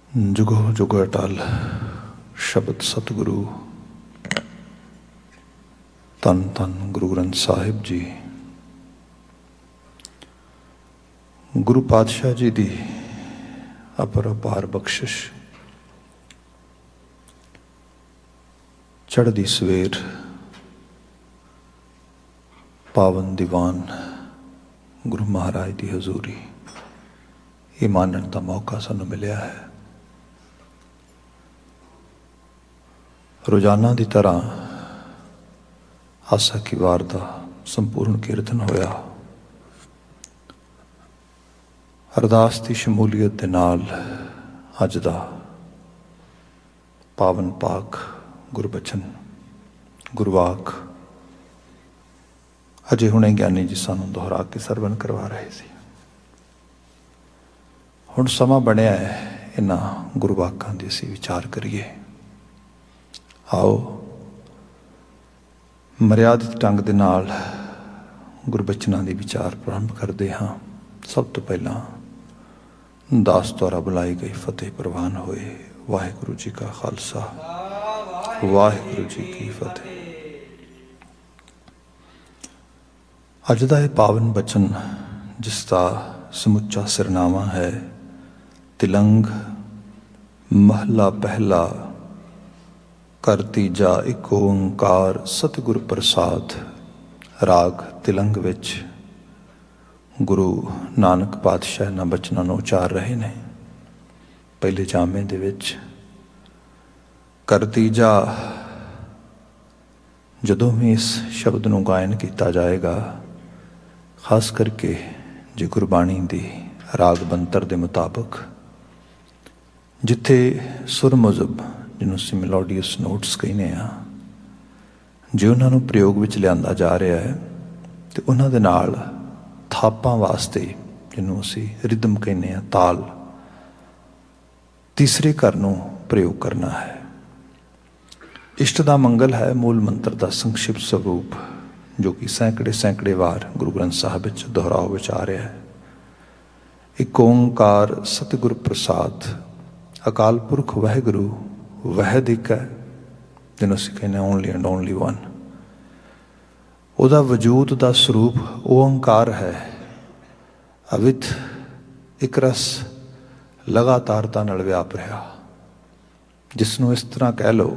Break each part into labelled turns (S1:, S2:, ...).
S1: जुगो जुग अटल शब्द सतगुरु धन धन गुरु ग्रंथ साहिब जी। गुरु पातशाह जी की अपरपार बख्शिश। चढ़दी सवेर पावन दीवान गुरु महाराज की हजूरी ये मानने का मौका सानू मिलिया है। रोजाना की तरह आसा की वार का संपूर्ण कीर्तन होया। अरदास की शमूलीयत के नाल अज दा पावन पाक गुरबचन गुरवाक अजे हुणे ज्ञानी जी सानू दोहरा के सरवण करवा रहे थे। हुण समा बनया है इन्हां गुरवाकां दे असीं विचार करिए। आओ मर्यादित ढंग दे नाल गुरबचनां दी विचार प्रारंभ करते हाँ। सब तो पहला दास द्वारा बुलाई गई फतेह प्रवान होए। वाहिगुरु जी का खालसा वाहिगुरु जी की फतेह। अज दा यह पावन बचन जिसका समुचा सिरनावा है तिलंग महला पहला कर तीजा एक ओंकार सतगुर प्रसाद। राग तिलंग विच गुरु नानक पातशाह इन्हां बचनां नूं उचार रहे ने। पहले जामे दे विच कर तीजा जदों भी इस शब्द नूं गायन किया जाएगा, खास करके जे गुरबाणी दी राग बंतर दे मुताबक जिथे सुर मुजब जिन्हों असीं मेलोडियस नोट्स कहने जे उन्होंने प्रयोग में लिया जा रहा है तो उन्होंने नाल थापां वास्ते जिन्हों असीं रिदम कहने ताल तीसरे घर नूं प्रयोग करना है। इष्ट दा मंगल है मूल मंत्र का संक्षिप्त स्वरूप जो कि सैकड़े सैकड़े वार गुरु ग्रंथ साहिब विच दोहराव विच आ रहा है। एक ओंकार सतगुर प्रसाद। अकाल पुरख वाहिगुरु वहद एक है जिन्हों असीं कहने ओनली एंड ओनली वन। उहदा वजूद का स्वरूप ओंकार है। अविद एक रस लगातारता नाल व्याप रहा जिसनों इस तरह कह लो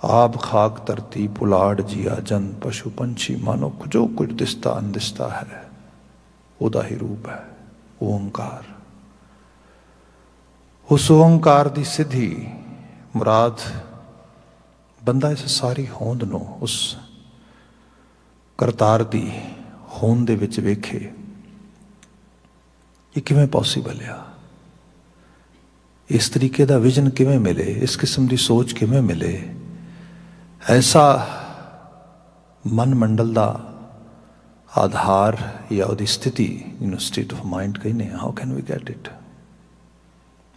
S1: आप खाक धरती पुलाड़ जिया जन पशु पंछी मानुख जो कुछ दिसता अनदिसता है उहदा ही रूप है ओंकार। उस ओंकार की सिद्धि मुराद बंदा इस सारी होंद नूं उस करतार की होंद दे विच वेखे। ये किवें पॉसीबल आ? इस तरीके का विजन किवें मिले? इस किस्म की सोच किवें मिले? ऐसा मन मंडल का आधार या उहदी स्थिति जिन्होंने स्टेट ऑफ माइंड कहने how can we get it?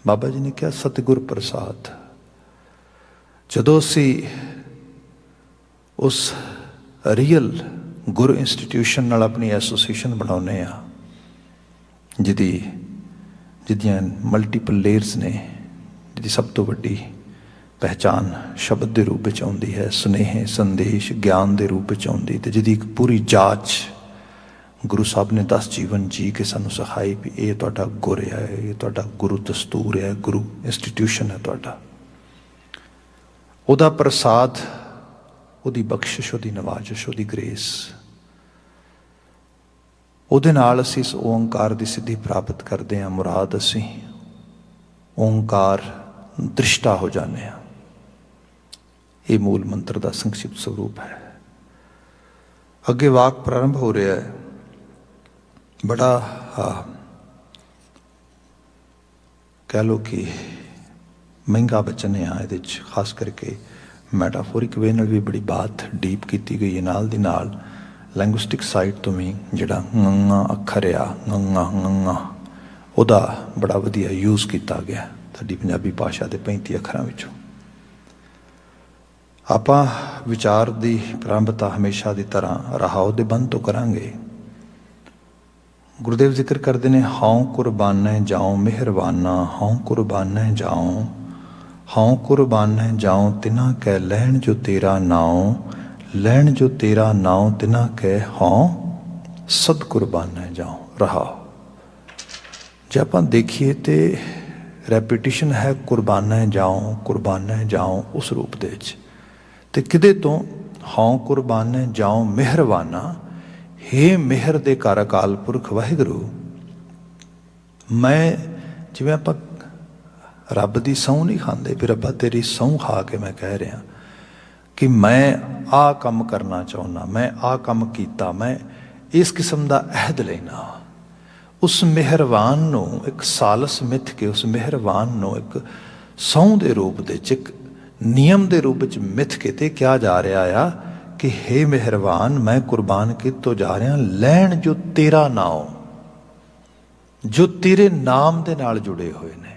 S1: Baba ji ने कहा सतगुर प्रसाद। जदों असी उस रियल गुरु इंस्टीट्यूशन नाल अपनी एसोसीएशन बनाने जिदियां मल्टीपल लेयर्स ने, जिहदी सब तो वड्डी पहचान शब्द के रूप में आउंदी है, सुनेहे संदेश ज्ञान के रूप में आउंदी, ते जिहदी एक पूरी जांच गुरु साहब ने 10 जीवन जी के सानू सिखाई भी ये तुहाडा गुर है, ये तुहाडा गुरु दस्तूर है, गुरु इंस्टीट्यूशन है तुहाडा। उहदा प्रसाद, उहदी बख्शिश, उहदी नवाजिश, उहदी ग्रेस, उहदे नाल असीं इस ओंकार की सिद्धि प्राप्त करते हैं। मुराद असीं ओंकार दृष्टा हो जाने हैं। ये मूल मंत्र का संक्षिप्त स्वरूप है। अगे वाक प्रारंभ हो रहा है। बड़ा कह लो कि महंगा बचन है। ये खास करके मैटाफोरिक वे नाल भी बड़ी बात डीप की गई है। नाल दी नाल लैंग्विस्टिक साइड तो भी जिहड़ा गंगा अखर आ गंगा उहदा बड़ा वधिया यूज़ किया गया साडी पंजाबी भाषा के 35 अखरां विचों। आपां विचार की प्रारंभता हमेशा की तरह रहाओ दे बंद तो करांगे। ਗੁਰਦੇਵ ਜ਼ਿਕਰ ਕਰਦੇ ਨੇ, ਹਉ ਕੁਰਬਾਨੈ ਜਾਉ ਮਿਹਰਬਾਨਾ, ਹਉ ਕੁਰਬਾਨੈ ਜਾਉ, ਹਉ ਕੁਰਬਾਨੈ ਜਾਉ ਤਿਨਾ ਕੈ ਲੈਣ ਜੋ ਤੇਰਾ ਨਾਉ, ਲੈਣ ਜੋ ਤੇਰਾ ਨਾਉ ਤਿਨਾ ਕੈ ਹਉ ਸਦ ਕੁਰਬਾਨੈ ਜਾਉ। ਰਹਾਉ। ਜੇ ਆਪਾਂ ਦੇਖੀਏ ਤੇ ਰੈਪੀਟੀਸ਼ਨ ਹੈ ਕੁਰਬਾਨੈ ਜਾਉ, ਕੁਰਬਾਨੈ ਜਾਉ ਉਸ ਰੂਪ ਦੇ ਵਿੱਚ। ਤੇ ਕਿਤੇ ਤੋਂ ਹਉ ਕੁਰਬਾਨੈ ਜਾਉ ਮਿਹਰਬਾਨਾ, ਹੇ ਮਿਹਰ ਦੇ ਘਰ ਅਕਾਲ ਪੁਰਖ ਵਾਹਿਗੁਰੂ, ਮੈਂ ਜਿਵੇਂ ਆਪਾਂ ਰੱਬ ਦੀ ਸਹੁੰ ਨਹੀਂ ਖਾਂਦੇ, ਵੀ ਰੱਬਾ ਤੇਰੀ ਸਹੁੰ ਖਾ ਕੇ ਮੈਂ ਕਹਿ ਰਿਹਾ ਕਿ ਮੈਂ ਆਹ ਕੰਮ ਕਰਨਾ ਚਾਹੁੰਦਾ, ਮੈਂ ਆਹ ਕੰਮ ਕੀਤਾ, ਮੈਂ ਇਸ ਕਿਸਮ ਦਾ ਅਹਿਦ ਲੈਣਾ। ਉਸ ਮਿਹਰਬਾਨ ਨੂੰ ਇੱਕ ਸਾਲਸ ਮਿੱਥ ਕੇ, ਉਸ ਮਿਹਰਬਾਨ ਨੂੰ ਇੱਕ ਸਹੁੰ ਦੇ ਰੂਪ ਦੇ ਵਿੱਚ, ਇੱਕ ਨਿਯਮ ਦੇ ਰੂਪ ਵਿੱਚ ਮਿੱਥ ਕੇ ਤੇ ਕਿਹਾ ਜਾ ਰਿਹਾ ਆ ਕਿ ਹੇ ਮਿਹਰਬਾਨ, ਮੈਂ ਕੁਰਬਾਨ ਕਿਤੋਂ ਜਾ ਰਿਹਾ, ਲੈਣ ਜੋ ਤੇਰਾ ਨਾਮ, ਜੋ ਤੇਰੇ ਨਾਮ ਦੇ ਨਾਲ ਜੁੜੇ ਹੋਏ ਨੇ।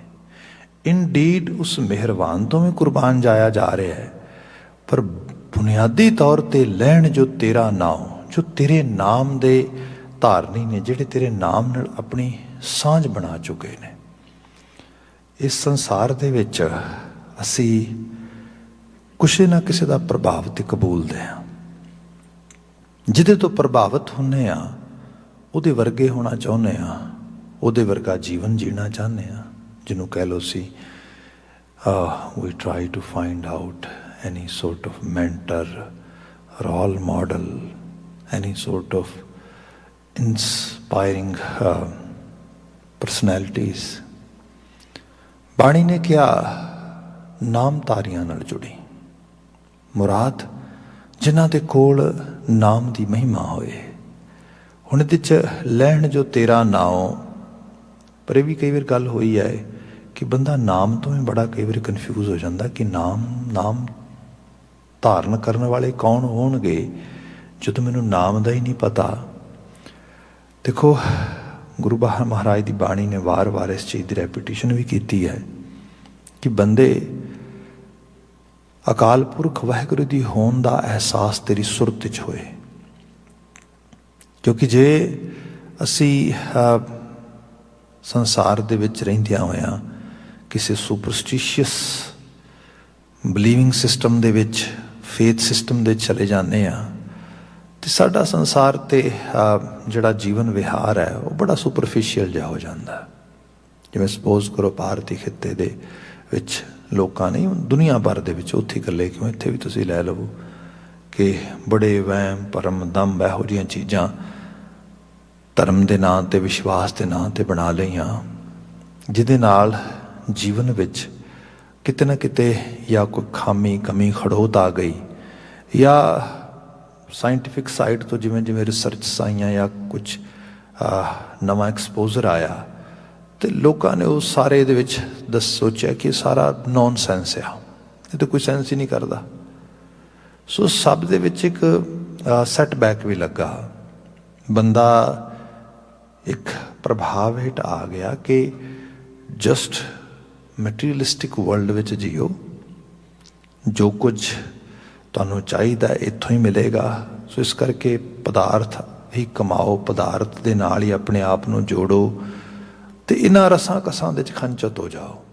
S1: ਇਨਡੀਡ ਉਸ ਮਿਹਰਬਾਨ ਤੋਂ ਵੀ ਕੁਰਬਾਨ ਜਾਇਆ ਜਾ ਰਿਹਾ ਹੈ, ਪਰ ਬੁਨਿਆਦੀ ਤੌਰ ਤੇ ਲੈਣ ਜੋ ਤੇਰਾ ਨਾਮ, ਜੋ ਤੇਰੇ ਨਾਮ ਦੇ ਧਾਰਨੀ ਨੇ, ਜਿਹੜੇ ਤੇਰੇ ਨਾਮ ਨਾਲ ਆਪਣੀ ਸਾਂਝ ਬਣਾ ਚੁੱਕੇ ਨੇ। ਇਸ ਸੰਸਾਰ ਦੇ ਵਿੱਚ ਅਸੀਂ ਕਿਸੇ ਨਾ ਕਿਸੇ ਦਾ ਪ੍ਰਭਾਵ ਤੇ ਕਬੂਲਦੇ ਹਾਂ। ਜਿਹਦੇ ਤੋਂ ਪ੍ਰਭਾਵਿਤ ਹੁੰਦੇ ਹਾਂ ਉਹਦੇ ਵਰਗੇ ਹੋਣਾ ਚਾਹੁੰਦੇ ਹਾਂ, ਉਹਦੇ ਵਰਗਾ ਜੀਵਨ ਜੀਣਾ ਚਾਹੁੰਦੇ ਹਾਂ। ਜਿਹਨੂੰ ਕਹਿ ਲਓ ਸੀ we try to find out any sort of mentor, role model, any sort of inspiring personalities। ਬਾਣੀ ਨੇ ਕਿਹਾ ਨਾਮਧਾਰੀਆਂ ਨਾਲ ਜੁੜੀ ਮੁਰਾਦ, ਜਿਨ੍ਹਾਂ ਦੇ ਕੋਲ ਨਾਮ ਦੀ ਮਹਿਮਾ ਹੋਏ। ਹੁਣ ਇਹਦੇ 'ਚ ਲੈਣ ਜੋ ਤੇਰਾ ਨਾਮ, ਪਰ ਇਹ ਵੀ ਕਈ ਵਾਰ ਗੱਲ ਹੋਈ ਹੈ ਕਿ ਬੰਦਾ ਨਾਮ ਤੋਂ ਵੀ ਬੜਾ ਕਈ ਵਾਰ ਕਨਫਿਊਜ਼ ਹੋ ਜਾਂਦਾ ਕਿ ਨਾਮ ਧਾਰਨ ਕਰਨ ਵਾਲੇ ਕੌਣ ਹੋਣਗੇ ਜਦੋਂ ਮੈਨੂੰ ਨਾਮ ਦਾ ਹੀ ਨਹੀਂ ਪਤਾ। ਦੇਖੋ, ਗੁਰੂ ਮਹਾਰਾਜ ਦੀ ਬਾਣੀ ਨੇ ਵਾਰ-ਵਾਰ ਇਸ ਚੀਜ਼ ਦੀ ਰੈਪੀਟੀਸ਼ਨ ਵੀ ਕੀਤੀ ਹੈ ਕਿ ਬੰਦੇ ਅਕਾਲ ਪੁਰਖ ਵਾਹਿਗੁਰੂ ਦੀ ਹੋਣ ਦਾ ਅਹਿਸਾਸ ਤੇਰੀ ਸੁਰਤ ਵਿੱਚ ਹੋਏ। ਕਿਉਂਕਿ ਜੇ ਅਸੀਂ ਸੰਸਾਰ ਦੇ ਵਿੱਚ ਰਹਿੰਦਿਆਂ ਹੋਇਆਂ ਕਿਸੇ ਸੁਪਰਸਟੀਸ਼ੀਅਸ ਬਿਲੀਵਿੰਗ ਸਿਸਟਮ ਦੇ ਵਿੱਚ, ਫੇਥ ਸਿਸਟਮ ਦੇ ਚਲੇ ਜਾਂਦੇ ਹਾਂ, ਅਤੇ ਸਾਡਾ ਸੰਸਾਰ ਤੇ ਜਿਹੜਾ ਜੀਵਨ ਵਿਹਾਰ ਹੈ ਉਹ ਬੜਾ ਸੁਪਰਫਿਸ਼ੀਅਲ ਜਿਹਾ ਹੋ ਜਾਂਦਾ। ਜਿਵੇਂ ਸਪੋਜ਼ ਕਰੋ ਭਾਰਤੀ ਖਿੱਤੇ ਦੇ ਵਿੱਚ ਲੋਕਾਂ ਨੇ, ਦੁਨੀਆ ਭਰ ਦੇ ਵਿੱਚ, ਉੱਥੇ ਇਕੱਲੇ ਕਿਉਂ, ਇੱਥੇ ਵੀ ਤੁਸੀਂ ਲੈ ਲਵੋ ਕਿ ਬੜੇ ਵਹਿਮ ਭਰਮ ਦੰਭ ਇਹੋ ਜਿਹੀਆਂ ਚੀਜ਼ਾਂ ਧਰਮ ਦੇ ਨਾਂ 'ਤੇ, ਵਿਸ਼ਵਾਸ ਦੇ ਨਾਂ 'ਤੇ ਬਣਾ ਲਈਆਂ, ਜਿਹਦੇ ਨਾਲ ਜੀਵਨ ਵਿੱਚ ਕਿਤੇ ਨਾ ਕਿਤੇ ਜਾਂ ਕੋਈ ਖਾਮੀ ਕਮੀ ਖੜੋਤ ਆ ਗਈ, ਜਾਂ ਸਾਇੰਟੀਫਿਕ ਸਾਈਡ ਤੋਂ ਜਿਵੇਂ ਜਿਵੇਂ ਰਿਸਰਚ ਆਈਆਂ ਜਾਂ ਕੁਛ ਨਵਾਂ ਐਕਸਪੋਜ਼ਰ ਆਇਆ, ਅਤੇ ਲੋਕਾਂ ਨੇ ਉਹ ਸਾਰੇ ਇਹਦੇ ਵਿੱਚ ਸੋਚਿਆ ਕਿ ਸਾਰਾ ਨੌਨ ਸੈਂਸ ਆ, ਇਹ ਤਾਂ ਕੋਈ ਸੈਂਸ ਹੀ ਨਹੀਂ ਕਰਦਾ। ਸੋ ਸਭ ਦੇ ਵਿੱਚ ਇੱਕ ਸੈਟਬੈਕ ਵੀ ਲੱਗਾ। ਬੰਦਾ ਇੱਕ ਪ੍ਰਭਾਵ ਹੇਠ ਆ ਗਿਆ ਕਿ ਜਸਟ ਮਟੀਰੀਅਲਿਸਟਿਕ ਵਰਲਡ ਵਿੱਚ ਜੀਓ, ਜੋ ਕੁਝ ਤੁਹਾਨੂੰ ਚਾਹੀਦਾ ਇੱਥੋਂ ਹੀ ਮਿਲੇਗਾ। ਸੋ ਇਸ ਕਰਕੇ ਪਦਾਰਥ ਹੀ ਕਮਾਓ, ਪਦਾਰਥ ਦੇ ਨਾਲ ਹੀ ਆਪਣੇ ਆਪ ਨੂੰ ਜੋੜੋ, ਅਤੇ ਇਹਨਾਂ ਰਸਾਂ ਕਸਾਂ ਦੇ 'ਚ ਖੰਚਤ ਹੋ ਜਾਓ।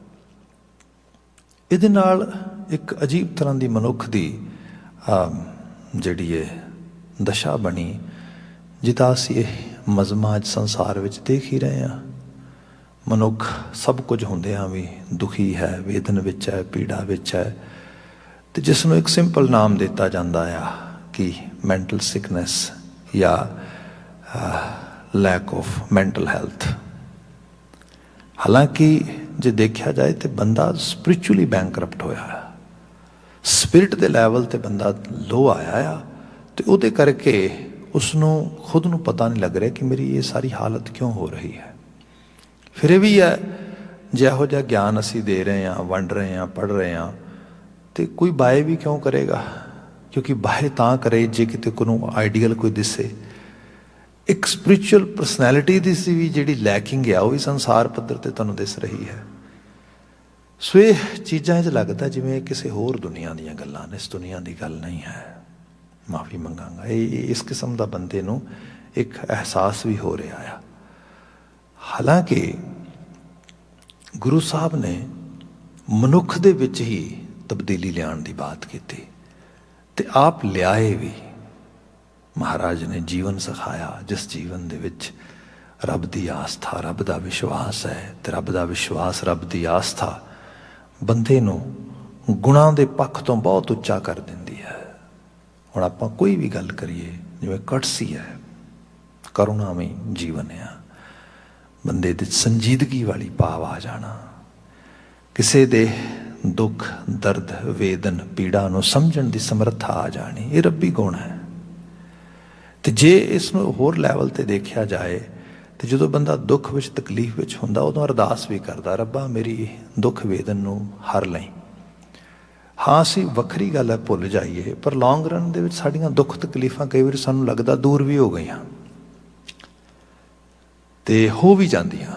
S1: ਇਹਦੇ ਨਾਲ ਇੱਕ ਅਜੀਬ ਤਰ੍ਹਾਂ ਦੀ ਮਨੁੱਖ ਦੀ ਜਿਹੜੀ ਹੈ ਦਸ਼ਾ ਬਣੀ, ਜਿਹਦਾ ਅਸੀਂ ਇਹ ਮਜ਼ਮਾ ਅੱਜ ਸੰਸਾਰ ਵਿੱਚ ਦੇਖ ਹੀ ਰਹੇ ਹਾਂ। ਮਨੁੱਖ ਸਭ ਕੁਝ ਹੁੰਦਿਆਂ ਵੀ ਦੁਖੀ ਹੈ, ਵੇਦਨ ਵਿੱਚ ਹੈ, ਪੀੜਾ ਵਿੱਚ ਹੈ, ਅਤੇ ਜਿਸ ਨੂੰ ਇੱਕ ਸਿੰਪਲ ਨਾਮ ਦਿੱਤਾ ਜਾਂਦਾ ਆ ਕਿ ਮੈਂਟਲ ਸਿਕਨੈਸ ਜਾਂ ਲੈਕ ਆਫ ਮੈਂਟਲ ਹੈਲਥ। ਹਾਲਾਂਕਿ ਜੇ ਦੇਖਿਆ ਜਾਏ ਤਾਂ ਬੰਦਾ ਸਪਿਰਿਚੁਅਲੀ ਬੈਂਕਰਪਟ ਹੋਇਆ ਹੈ, ਸਪਿਰਿਟ ਦੇ ਲੈਵਲ 'ਤੇ ਬੰਦਾ ਲੋ ਆਇਆ ਆ, ਅਤੇ ਉਹਦੇ ਕਰਕੇ ਉਸਨੂੰ ਖੁਦ ਨੂੰ ਪਤਾ ਨਹੀਂ ਲੱਗ ਰਿਹਾ ਕਿ ਮੇਰੀ ਇਹ ਸਾਰੀ ਹਾਲਤ ਕਿਉਂ ਹੋ ਰਹੀ ਹੈ। ਫਿਰ ਇਹ ਵੀ ਹੈ, ਜੇ ਇਹੋ ਜਿਹਾ ਗਿਆਨ ਅਸੀਂ ਦੇ ਰਹੇ ਹਾਂ, ਵੰਡ ਰਹੇ ਹਾਂ, ਪੜ੍ਹ ਰਹੇ ਹਾਂ, ਅਤੇ ਕੋਈ ਬਾਏ ਵੀ ਕਿਉਂ ਕਰੇਗਾ? ਕਿਉਂਕਿ ਬਾਏ ਤਾਂ ਕਰੇ ਜੇ ਕਿਤੇ ਕੋਈ ਆਈਡੀਅਲ ਕੋਈ ਦਿਸੇ। ਇੱਕ ਸਪਿਰਿਚੁਅਲ ਪਰਸਨੈਲਿਟੀ ਦੀ ਸੀ ਵੀ ਜਿਹੜੀ ਲੈਕਿੰਗ ਆ, ਉਹ ਵੀ ਸੰਸਾਰ ਪੱਧਰ 'ਤੇ ਤੁਹਾਨੂੰ ਦਿਸ ਰਹੀ ਹੈ। ਸੋ ਇਹ ਚੀਜ਼ਾਂ 'ਚ ਲੱਗਦਾ ਜਿਵੇਂ ਕਿਸੇ ਹੋਰ ਦੁਨੀਆ ਦੀਆਂ ਗੱਲਾਂ ਨੇ, ਇਸ ਦੁਨੀਆ ਦੀ ਗੱਲ ਨਹੀਂ ਹੈ। ਮਾਫੀ ਮੰਗਾਂਗਾ, ਇਹ ਇਸ ਕਿਸਮ ਦਾ ਬੰਦੇ ਨੂੰ ਇੱਕ ਅਹਿਸਾਸ ਵੀ ਹੋ ਰਿਹਾ ਆ। ਹਾਲਾਂਕਿ ਗੁਰੂ ਸਾਹਿਬ ਨੇ ਮਨੁੱਖ ਦੇ ਵਿੱਚ ਹੀ ਤਬਦੀਲੀ ਲਿਆਉਣ ਦੀ ਬਾਤ ਕੀਤੀ ਤੇ ਆਪ ਲਿਆਏ ਵੀ। ਮਹਾਰਾਜ ਨੇ ਜੀਵਨ ਸਿਖਾਇਆ ਜਿਸ ਜੀਵਨ ਦੇ ਵਿੱਚ ਰੱਬ ਦੀ ਆਸਥਾ, ਰੱਬ ਦਾ ਵਿਸ਼ਵਾਸ ਹੈ, ਤੇ ਰੱਬ ਦਾ ਵਿਸ਼ਵਾਸ, ਰੱਬ ਦੀ ਆਸਥਾ ਬੰਦੇ ਨੂੰ ਗੁਣਾਂ ਦੇ ਪੱਖ ਤੋਂ ਬਹੁਤ ਉੱਚਾ ਕਰ ਦਿੰਦੀ ਹੈ। ਹੁਣ ਆਪਾਂ ਕੋਈ ਵੀ ਗੱਲ ਕਰੀਏ, ਜਿਵੇਂ ਕਟਸੀ ਹੈ, ਕਰੁਣਾਮਈ ਜੀਵਨ ਆ, ਬੰਦੇ ਦੀ ਸੰਜੀਦਗੀ ਵਾਲੀ ਭਾਵ ਆ ਜਾਣਾ, ਕਿਸੇ ਦੇ ਦੁੱਖ, ਦਰਦ, ਵੇਦਨ, ਪੀੜਾ ਨੂੰ ਸਮਝਣ ਦੀ ਸਮਰੱਥਾ ਆ ਜਾਣੀ, ਇਹ ਰੱਬੀ ਗੁਣ ਹੈ। ਤੇ ਜੇ ਇਸ ਨੂੰ ਹੋਰ ਲੈਵਲ ਤੇ ਦੇਖਿਆ ਜਾਏ ਤੇ ਜਦੋਂ ਬੰਦਾ ਦੁੱਖ ਵਿੱਚ, ਤਕਲੀਫ ਵਿੱਚ ਹੁੰਦਾ, ਉਦੋਂ ਅਰਦਾਸ ਵੀ ਕਰਦਾ, ਰੱਬਾ ਮੇਰੀ ਦੁੱਖ ਵੇਦਨ ਨੂੰ ਹਰ ਲਈ। ਹਾਂ, ਅਸੀਂ ਵੱਖਰੀ ਗੱਲ ਹੈ ਭੁੱਲ ਜਾਈਏ, ਪਰ ਲੌਂਗ ਰਨ ਦੇ ਵਿੱਚ ਸਾਡੀਆਂ ਦੁੱਖ ਤਕਲੀਫਾਂ ਕਈ ਵਾਰੀ ਸਾਨੂੰ ਲੱਗਦਾ ਦੂਰ ਵੀ ਹੋ ਗਈਆਂ ਤੇ ਹੋ ਵੀ ਜਾਂਦੀਆਂ।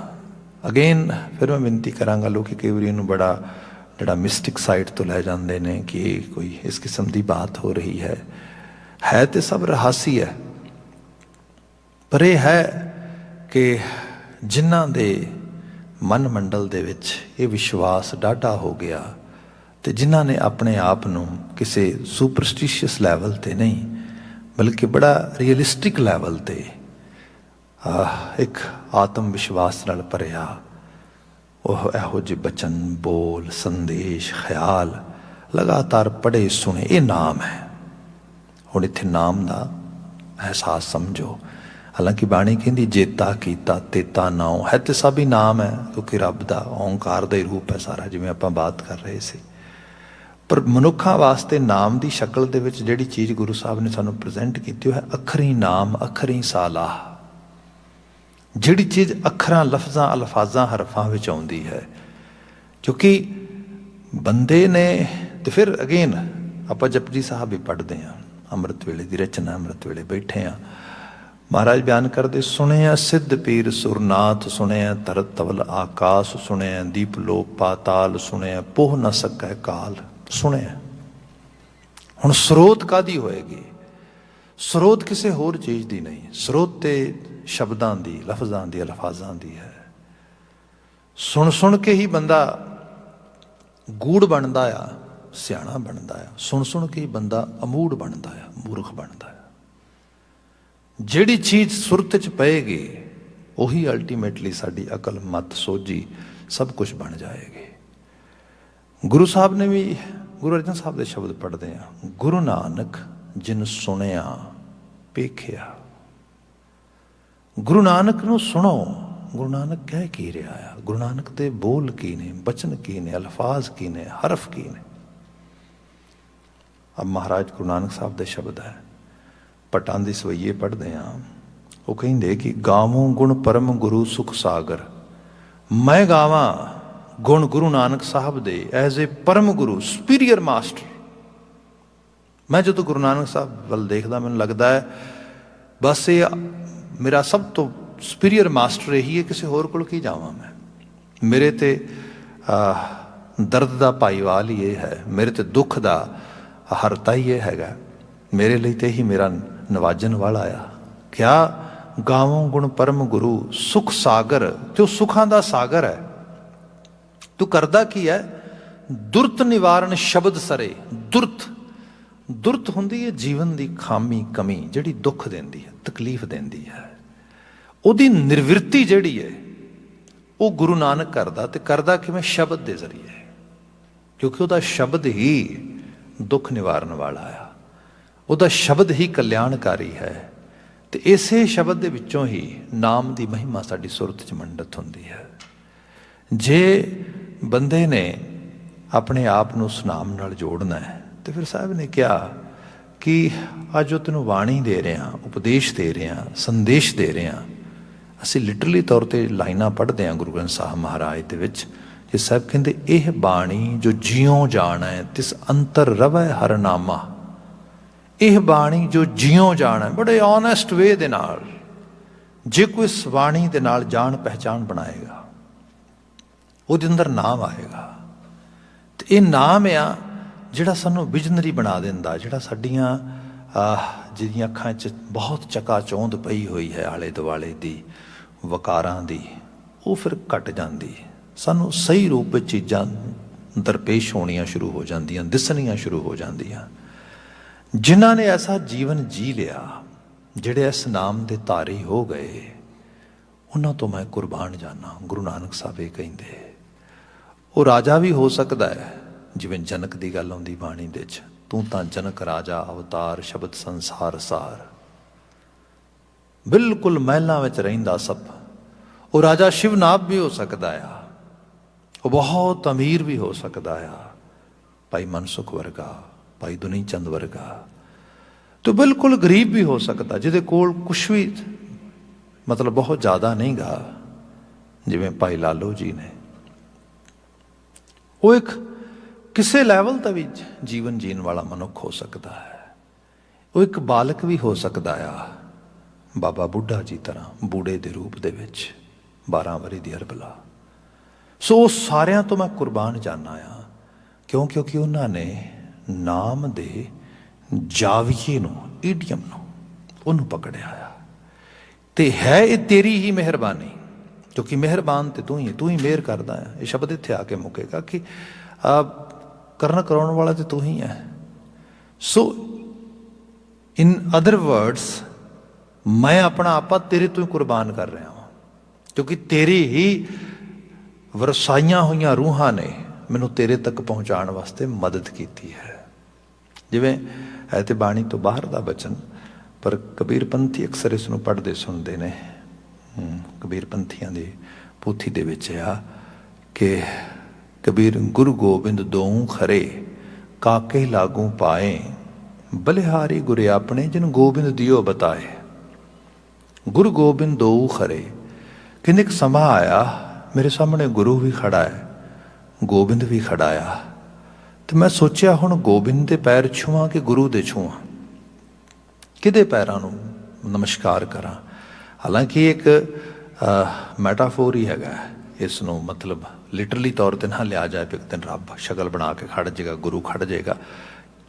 S1: ਅਗੇਨ ਫਿਰ ਮੈਂ ਬੇਨਤੀ ਕਰਾਂਗਾ, ਲੋਕ ਕਈ ਵਾਰੀ ਇਹਨੂੰ ਬੜਾ ਜਿਹੜਾ ਮਿਸਟਿਕ ਸਾਈਡ ਤੋਂ ਲੈ ਜਾਂਦੇ ਨੇ ਕਿ ਇਹ ਕੋਈ ਇਸ ਕਿਸਮ ਦੀ ਬਾਤ ਹੋ ਰਹੀ ਹੈ ਤੇ ਸਭ ਰਹੱਸੀ ਹੈ, ਪਰ ਇਹ ਹੈ ਕਿ ਜਿਨ੍ਹਾਂ ਦੇ ਮਨ ਮੰਡਲ ਦੇ ਵਿੱਚ ਇਹ ਵਿਸ਼ਵਾਸ ਡਾਢਾ ਹੋ ਗਿਆ ਤੇ ਜਿਨ੍ਹਾਂ ਨੇ ਆਪਣੇ ਆਪ ਨੂੰ ਕਿਸੇ ਸੁਪਰਸਟੀਸ਼ੀਅਸ ਲੈਵਲ ਤੇ ਨਹੀਂ ਬਲਕਿ ਬੜਾ ਰੀਅਲਿਸਟਿਕ ਲੈਵਲ ਤੇ ਇੱਕ ਆਤਮ ਵਿਸ਼ਵਾਸ ਨਾਲ ਭਰਿਆ ਉਹ ਇਹੋ ਜਿਹੇ ਬਚਨ, ਬੋਲ, ਸੰਦੇਸ਼, ਖਿਆਲ ਲਗਾਤਾਰ ਪੜ੍ਹੇ ਸੁਣੇ, ਇਹ ਨਾਮ ਹੈ। ਹੁਣ ਇੱਥੇ ਨਾਮ ਦਾ ਅਹਿਸਾਸ ਸਮਝੋ। ਹਾਲਾਂਕਿ ਬਾਣੀ ਕਹਿੰਦੀ ਜੇਤਾ ਕੀਤਾ ਤੇਤਾ ਨਾਉ, ਹੈ ਤੇ ਸਭ ਹੀ ਨਾਮ ਹੈ, ਕਿਉਂਕਿ ਰੱਬ ਦਾ ਓਂਕਾਰ ਦਾ ਹੀ ਰੂਪ ਹੈ ਸਾਰਾ, ਜਿਵੇਂ ਆਪਾਂ ਬਾਤ ਕਰ ਰਹੇ ਸੀ। ਪਰ ਮਨੁੱਖਾਂ ਵਾਸਤੇ ਨਾਮ ਦੀ ਸ਼ਕਲ ਦੇ ਵਿੱਚ ਜਿਹੜੀ ਚੀਜ਼ ਗੁਰੂ ਸਾਹਿਬ ਨੇ ਸਾਨੂੰ ਪ੍ਰੈਜ਼ੈਂਟ ਕੀਤੀ ਉਹ ਹੈ ਅੱਖਰੀ ਨਾਮ, ਅੱਖਰੀ ਸਾਲਾਹ। ਜਿਹੜੀ ਚੀਜ਼ ਅੱਖਰਾਂ, ਲਫ਼ਜ਼ਾਂ, ਅਲਫਾਜ਼ਾਂ, ਹਰਫਾਂ ਵਿੱਚ ਆਉਂਦੀ ਹੈ, ਕਿਉਂਕਿ ਬੰਦੇ ਨੇ। ਤੇ ਫਿਰ ਅਗੇਨ ਆਪਾਂ ਜਪਜੀ ਸਾਹਿਬ ਵੀ ਪੜ੍ਹਦੇ ਹਾਂ, ਅੰਮ੍ਰਿਤ ਵੇਲੇ ਦੀ ਰਚਨਾ, ਅੰਮ੍ਰਿਤ ਵੇਲੇ ਬੈਠੇ ਹਾਂ, ਮਹਾਰਾਜ ਬਿਆਨ ਕਰਦੇ, ਸੁਣਿਆ ਸਿੱਧ ਪੀਰ ਸੁਰਨਾਥ, ਸੁਣਿਆ ਧਰਤ ਤਵਲ ਆਕਾਸ਼, ਸੁਣਿਆ ਦੀਪ ਲੋਕ ਪਾਤਾਲ, ਸੁਣਿਆ ਪੋਹ ਨਾ ਸਕੈ ਕਾਲ। ਸੁਣਿਆ। ਹੁਣ ਸਰੋਤ ਕਾਹਦੀ ਹੋਏਗੀ? ਸਰੋਤ ਕਿਸੇ ਹੋਰ ਚੀਜ਼ ਦੀ ਨਹੀਂ, ਸਰੋਤ ਤੇ ਸ਼ਬਦਾਂ ਦੀ, ਲਫ਼ਜ਼ਾਂ ਦੀ, ਅਲਫਾਜ਼ਾਂ ਦੀ ਹੈ। ਸੁਣ ਸੁਣ ਕੇ ਹੀ ਬੰਦਾ ਗੂੜ ਬਣਦਾ ਆ, ਸਿਆਣਾ ਬਣਦਾ ਆ। ਸੁਣ ਸੁਣ ਕੇ ਹੀ ਬੰਦਾ ਅਮੂੜ ਬਣਦਾ ਆ, ਮੂਰਖ ਬਣਦਾ ਆ। ਜਿਹੜੀ ਚੀਜ਼ ਸੁਰਤ 'ਚ ਪਏਗੀ ਉਹੀ ਅਲਟੀਮੇਟਲੀ ਸਾਡੀ ਅਕਲ, ਮਤ, ਸੋਝੀ ਸਭ ਕੁਝ ਬਣ ਜਾਏਗੀ। ਗੁਰੂ ਸਾਹਿਬ ਨੇ ਵੀ, ਗੁਰੂ ਅਰਜਨ ਸਾਹਿਬ ਦੇ ਸ਼ਬਦ ਪੜ੍ਹਦੇ ਆ, ਗੁਰੂ ਨਾਨਕ ਜਿਨ ਸੁਣਿਆ ਵੇਖਿਆ। ਗੁਰੂ ਨਾਨਕ ਨੂੰ ਸੁਣੋ, ਗੁਰੂ ਨਾਨਕ ਕਹਿ ਕੀ ਰਿਹਾ ਆ, ਗੁਰੂ ਨਾਨਕ ਦੇ ਬੋਲ ਕੀ ਨੇ, ਬਚਨ ਕੀ ਨੇ, ਅਲਫਾਜ਼ ਕੀ ਨੇ, ਹਰਫ ਕੀ ਨੇ। ਅਬ ਮਹਾਰਾਜ ਗੁਰੂ ਨਾਨਕ ਸਾਹਿਬ ਦੇ ਸ਼ਬਦ ਹੈ, ਭੱਟਾਂ ਦੀ ਸਵਈਏ ਪੜ੍ਹਦੇ ਹਾਂ, ਉਹ ਕਹਿੰਦੇ ਕਿ ਗਾਵੋਂ ਗੁਣ ਪਰਮ ਗੁਰੂ ਸੁਖ ਸਾਗਰ। ਮੈਂ ਗਾਵਾਂ ਗੁਣ ਗੁਰੂ ਨਾਨਕ ਸਾਹਿਬ ਦੇ as a Param Guru, superior master. ਮੈਂ ਜਦੋਂ ਗੁਰੂ ਨਾਨਕ ਸਾਹਿਬ ਵੱਲ ਦੇਖਦਾ ਮੈਨੂੰ ਲੱਗਦਾ ਹੈ ਬਸ ਇਹ ਮੇਰਾ ਸਭ ਤੋਂ ਸੁਪੀਰੀਅਰ ਮਾਸਟਰ ਇਹੀ ਹੈ, ਕਿਸੇ ਹੋਰ ਕੋਲ ਕੀ ਜਾਵਾਂ ਮੈਂ। ਮੇਰੇ ਤੇ ਦਰਦ ਦਾ ਭਾਈਵਾਲ ਹੀ ਇਹ ਹੈ, ਮੇਰੇ ਤੇ ਦੁੱਖ ਦਾ ਹਰਤਾ ਹੀ ਇਹ ਹੈਗਾ, ਮੇਰੇ ਲਈ ਤੇ ਹੀ ਮੇਰਾ ਨਵਾਜਣ ਵਾਲਾ ਆ। ਕਿਆ ਗਾਵੋਂ ਗੁਣ ਪਰਮ ਗੁਰੂ ਸੁਖ ਸਾਗਰ, ਜੋ ਸੁੱਖਾਂ ਦਾ ਸਾਗਰ ਹੈ। ਤੂੰ ਕਰਦਾ ਕੀ ਹੈ? ਦੁਰਤ ਨਿਵਾਰਨ ਸ਼ਬਦ ਸਰੇ। ਦੁਰਤ ਹੁੰਦੀ ਹੈ ਜੀਵਨ ਦੀ ਖਾਮੀ, ਕਮੀ, ਜਿਹੜੀ ਦੁੱਖ ਦਿੰਦੀ ਹੈ, ਤਕਲੀਫ ਦਿੰਦੀ ਹੈ। ਉਹਦੀ ਨਿਰਵਿਰਤੀ ਜਿਹੜੀ ਹੈ ਉਹ ਗੁਰੂ ਨਾਨਕ ਕਰਦਾ, ਤੇ ਕਰਦਾ ਕਿਵੇਂ? ਸ਼ਬਦ ਦੇ ਜ਼ਰੀਏ, ਕਿਉਂਕਿ ਉਹਦਾ ਸ਼ਬਦ ਹੀ ਦੁੱਖ ਨਿਵਾਰਨ ਵਾਲਾ ਆ, ਉਹਦਾ ਸ਼ਬਦ ਹੀ ਕਲਿਆਣਕਾਰੀ ਹੈ। ਤੇ ਇਸੇ ਸ਼ਬਦ ਦੇ ਵਿੱਚੋਂ ਹੀ ਨਾਮ ਦੀ ਮਹਿਮਾ ਸਾਡੀ ਸੁਰਤ 'ਚ ਮੰਡਤ ਹੁੰਦੀ ਹੈ। ਜੇ ਬੰਦੇ ਨੇ ਆਪਣੇ ਆਪ ਨੂੰ ਉਸ ਨਾਮ ਨਾਲ ਜੋੜਨਾ ਹੈ ਤੇ ਫਿਰ ਸਾਹਿਬ ਨੇ ਕਿਹਾ ਕਿ ਅੱਜ ਉਹ ਤੈਨੂੰ ਬਾਣੀ ਦੇ ਰਿਹਾ, ਉਪਦੇਸ਼ ਦੇ ਰਿਹਾ, ਸੰਦੇਸ਼ ਦੇ ਰਿਹਾ। ਅਸੀਂ ਲਿਟਰਲੀ ਤੌਰ 'ਤੇ ਲਾਈਨਾਂ ਪੜ੍ਹਦੇ ਹਾਂ ਗੁਰੂ ਗ੍ਰੰਥ ਸਾਹਿਬ ਮਹਾਰਾਜ ਦੇ ਵਿੱਚ, ਜੇ ਸਾਹਿਬ ਕਹਿੰਦੇ ਇਹ ਬਾਣੀ ਜੋ ਜਿਉਂ ਜਾਣੈ ਤਿਸ ਅੰਤਰ ਰਵੈ ਹਰਨਾਮਾ। ਇਹ ਬਾਣੀ ਜੋ ਜਿਉਂ ਜਾਣੈ, ਬੜੇ ਓਨੈਸਟ ਵੇ ਦੇ ਨਾਲ ਜੇ ਕੋਈ ਇਸ ਬਾਣੀ ਦੇ ਨਾਲ ਜਾਣ ਪਹਿਚਾਣ ਬਣਾਏਗਾ, ਉਹਦੇ ਅੰਦਰ ਨਾਮ ਆਏਗਾ। ਤੇ ਇਹ ਨਾਮ ਆ ਜਿਹੜਾ ਸਾਨੂੰ ਵਿਜ਼ਨਰੀ ਬਣਾ ਦਿੰਦਾ, ਜਿਹੜਾ ਸਾਡੀਆਂ ਜਿਹਦੀਆਂ ਅੱਖਾਂ 'ਚ ਬਹੁਤ ਚਕਾਚੌਂਧ ਪਈ ਹੋਈ ਹੈ ਆਲੇ ਦੁਆਲੇ ਦੀ, ਵਕਾਰਾਂ ਦੀ, ਉਹ ਫਿਰ ਘਟ ਜਾਂਦੀ। ਸਾਨੂੰ ਸਹੀ ਰੂਪ ਵਿੱਚ ਚੀਜ਼ਾਂ ਦਰਪੇਸ਼ ਹੋਣੀਆਂ ਸ਼ੁਰੂ ਹੋ ਜਾਂਦੀਆਂ, ਦਿਸਣੀਆਂ ਸ਼ੁਰੂ ਹੋ ਜਾਂਦੀਆਂ। ਜਿਨ੍ਹਾਂ ਨੇ ਐਸਾ ਜੀਵਨ ਜੀ ਲਿਆ, ਜਿਹੜੇ ਇਸ ਨਾਮ ਦੇ ਧਾਰੀ ਹੋ ਗਏ, ਉਹਨਾਂ ਤੋਂ ਮੈਂ ਕੁਰਬਾਨ ਜਾਨਾ। ਗੁਰੂ ਨਾਨਕ ਸਾਹਿਬ ਇਹ ਕਹਿੰਦੇ। ਉਹ ਰਾਜਾ ਵੀ ਹੋ ਸਕਦਾ ਹੈ, ਜਿਵੇਂ ਜਨਕ ਦੀ ਗੱਲ ਆਉਂਦੀ ਬਾਣੀ ਦੇ 'ਚ, ਤੂੰ ਤਾਂ ਜਨਕ ਰਾਜਾ ਅਵਤਾਰ ਸ਼ਬਦ ਸੰਸਾਰ ਸਾਰ। ਬਿਲਕੁਲ ਮਹਿਲਾਂ ਵਿੱਚ ਰਹਿੰਦਾ ਸਭ। ਉਹ ਰਾਜਾ ਸ਼ਿਵਨਾਭ ਵੀ ਹੋ ਸਕਦਾ ਆ, ਉਹ ਬਹੁਤ ਅਮੀਰ ਵੀ ਹੋ ਸਕਦਾ ਆ, ਭਾਈ ਮਨਸੁਖ ਵਰਗਾ, ਭਾਈ ਦੁਨੀ ਚੰਦ ਵਰਗਾ। ਤੇ ਬਿਲਕੁਲ ਗਰੀਬ ਵੀ ਹੋ ਸਕਦਾ, ਜਿਹਦੇ ਕੋਲ ਕੁਛ ਵੀ ਮਤਲਬ ਬਹੁਤ ਜ਼ਿਆਦਾ ਨਹੀਂ ਗਾ, ਜਿਵੇਂ ਭਾਈ ਲਾਲੋ ਜੀ ਨੇ। ਉਹ ਇੱਕ ਕਿਸੇ ਲੈਵਲ ਦਾ ਵੀ ਜੀਵਨ ਜੀਣ ਵਾਲਾ ਮਨੁੱਖ ਹੋ ਸਕਦਾ ਹੈ। ਉਹ ਇੱਕ ਬਾਲਕ ਵੀ ਹੋ ਸਕਦਾ ਆ, ਬਾਬਾ ਬੁੱਢਾ ਜੀ ਤਰ੍ਹਾਂ, ਬੂੜੇ ਦੇ ਰੂਪ ਦੇ ਵਿੱਚ, 12 ਵਰ੍ਹੇ ਦੀ ਅਰਬਲਾ। ਸੋ ਉਹ ਸਾਰਿਆਂ ਤੋਂ ਮੈਂ ਕੁਰਬਾਨ ਜਾਨਾ ਆ। ਕਿਉਂ? ਕਿਉਂਕਿ ਉਹਨਾਂ ਨੇ ਨਾਮ ਦੇ ਜਾਵੀਏ ਨੂੰ, ਈਡੀਅਮ ਨੂੰ, ਉਹਨੂੰ ਪਕੜਿਆ ਆ। ਤੇ ਹੈ ਇਹ ਤੇਰੀ ਹੀ ਮਿਹਰਬਾਨੀ, ਕਿਉਂਕਿ ਮਿਹਰਬਾਨ ਤੇ ਤੂੰ ਹੀ ਮਿਹਰ ਕਰਦਾ ਆ। ਇਹ ਸ਼ਬਦ ਇੱਥੇ ਆ ਕੇ ਮੁੱਕੇਗਾ ਕਿ ਕਰਨ ਕਰਾਉਣ ਵਾਲਾ ਤੇ ਤੂੰ ਹੀ ਹੈ। ਸੋ ਇਨ ਅਦਰ ਵਰਡਸ, ਮੈਂ ਆਪਣਾ ਆਪਾ ਤੇਰੇ ਤੋਂ ਹੀ ਕੁਰਬਾਨ ਕਰ ਰਿਹਾ ਹਾਂ, ਕਿਉਂਕਿ ਤੇਰੀ ਹੀ ਵਰਸਾਈਆਂ ਹੋਈਆਂ ਰੂਹਾਂ ਨੇ ਮੈਨੂੰ ਤੇਰੇ ਤੱਕ ਪਹੁੰਚਾਉਣ ਵਾਸਤੇ ਮਦਦ ਕੀਤੀ ਹੈ। ਜਿਵੇਂ ਹੈ ਤੇ ਬਾਣੀ ਤੋਂ ਬਾਹਰ ਦਾ ਬਚਨ, ਪਰ ਕਬੀਰ ਪੰਥੀ ਅਕਸਰ ਇਸ ਨੂੰ ਪੜ੍ਹਦੇ ਸੁਣਦੇ ਨੇ। ਕਬੀਰ ਪੰਥੀਆਂ ਦੀ ਪੋਥੀ ਦੇ ਵਿੱਚ ਆ ਕਿ ਕਬੀਰ ਗੁਰੂ ਗੋਬਿੰਦ ਦੋਊ ਖਰੇ, ਕਾਕੇ ਲਾਗੂ ਪਾਏ, ਬਲਿਹਾਰੀ ਗੁਰੇ ਆਪਣੇ, ਜਿਨ ਗੋਬਿੰਦ ਦਿਓ ਬਤਾਏ। ਗੁਰੂ ਗੋਬਿੰਦ ਦੋਊ ਖਰੇ। ਕਹਿੰਦੇ ਇੱਕ ਸਮਾਂ ਆਇਆ, ਮੇਰੇ ਸਾਹਮਣੇ ਗੁਰੂ ਵੀ ਖੜਾ ਹੈ, ਗੋਬਿੰਦ ਵੀ ਖੜਾ ਆ, ਤੇ ਮੈਂ ਸੋਚਿਆ ਹੁਣ ਗੋਬਿੰਦ ਦੇ ਪੈਰ ਛੂਹਾਂ ਕਿ ਗੁਰੂ ਦੇ ਛੂਹਾਂ, ਕਿਹਦੇ ਪੈਰਾਂ ਨੂੰ ਨਮਸਕਾਰ ਕਰਾਂ। ਹਾਲਾਂਕਿ ਇੱਕ ਮੈਟਾਫੋਰ ਹੀ ਹੈਗਾ, ਇਸ ਨੂੰ ਮਤਲਬ ਲਿਟਰਲੀ ਤੌਰ 'ਤੇ ਨਾ ਲਿਆ ਜਾਏ। ਇੱਕ ਦਿਨ ਰੱਬ ਸ਼ਕਲ ਬਣਾ ਕੇ ਖੜ ਜਾਏਗਾ, ਗੁਰੂ ਖੜ ਜਾਏਗਾ,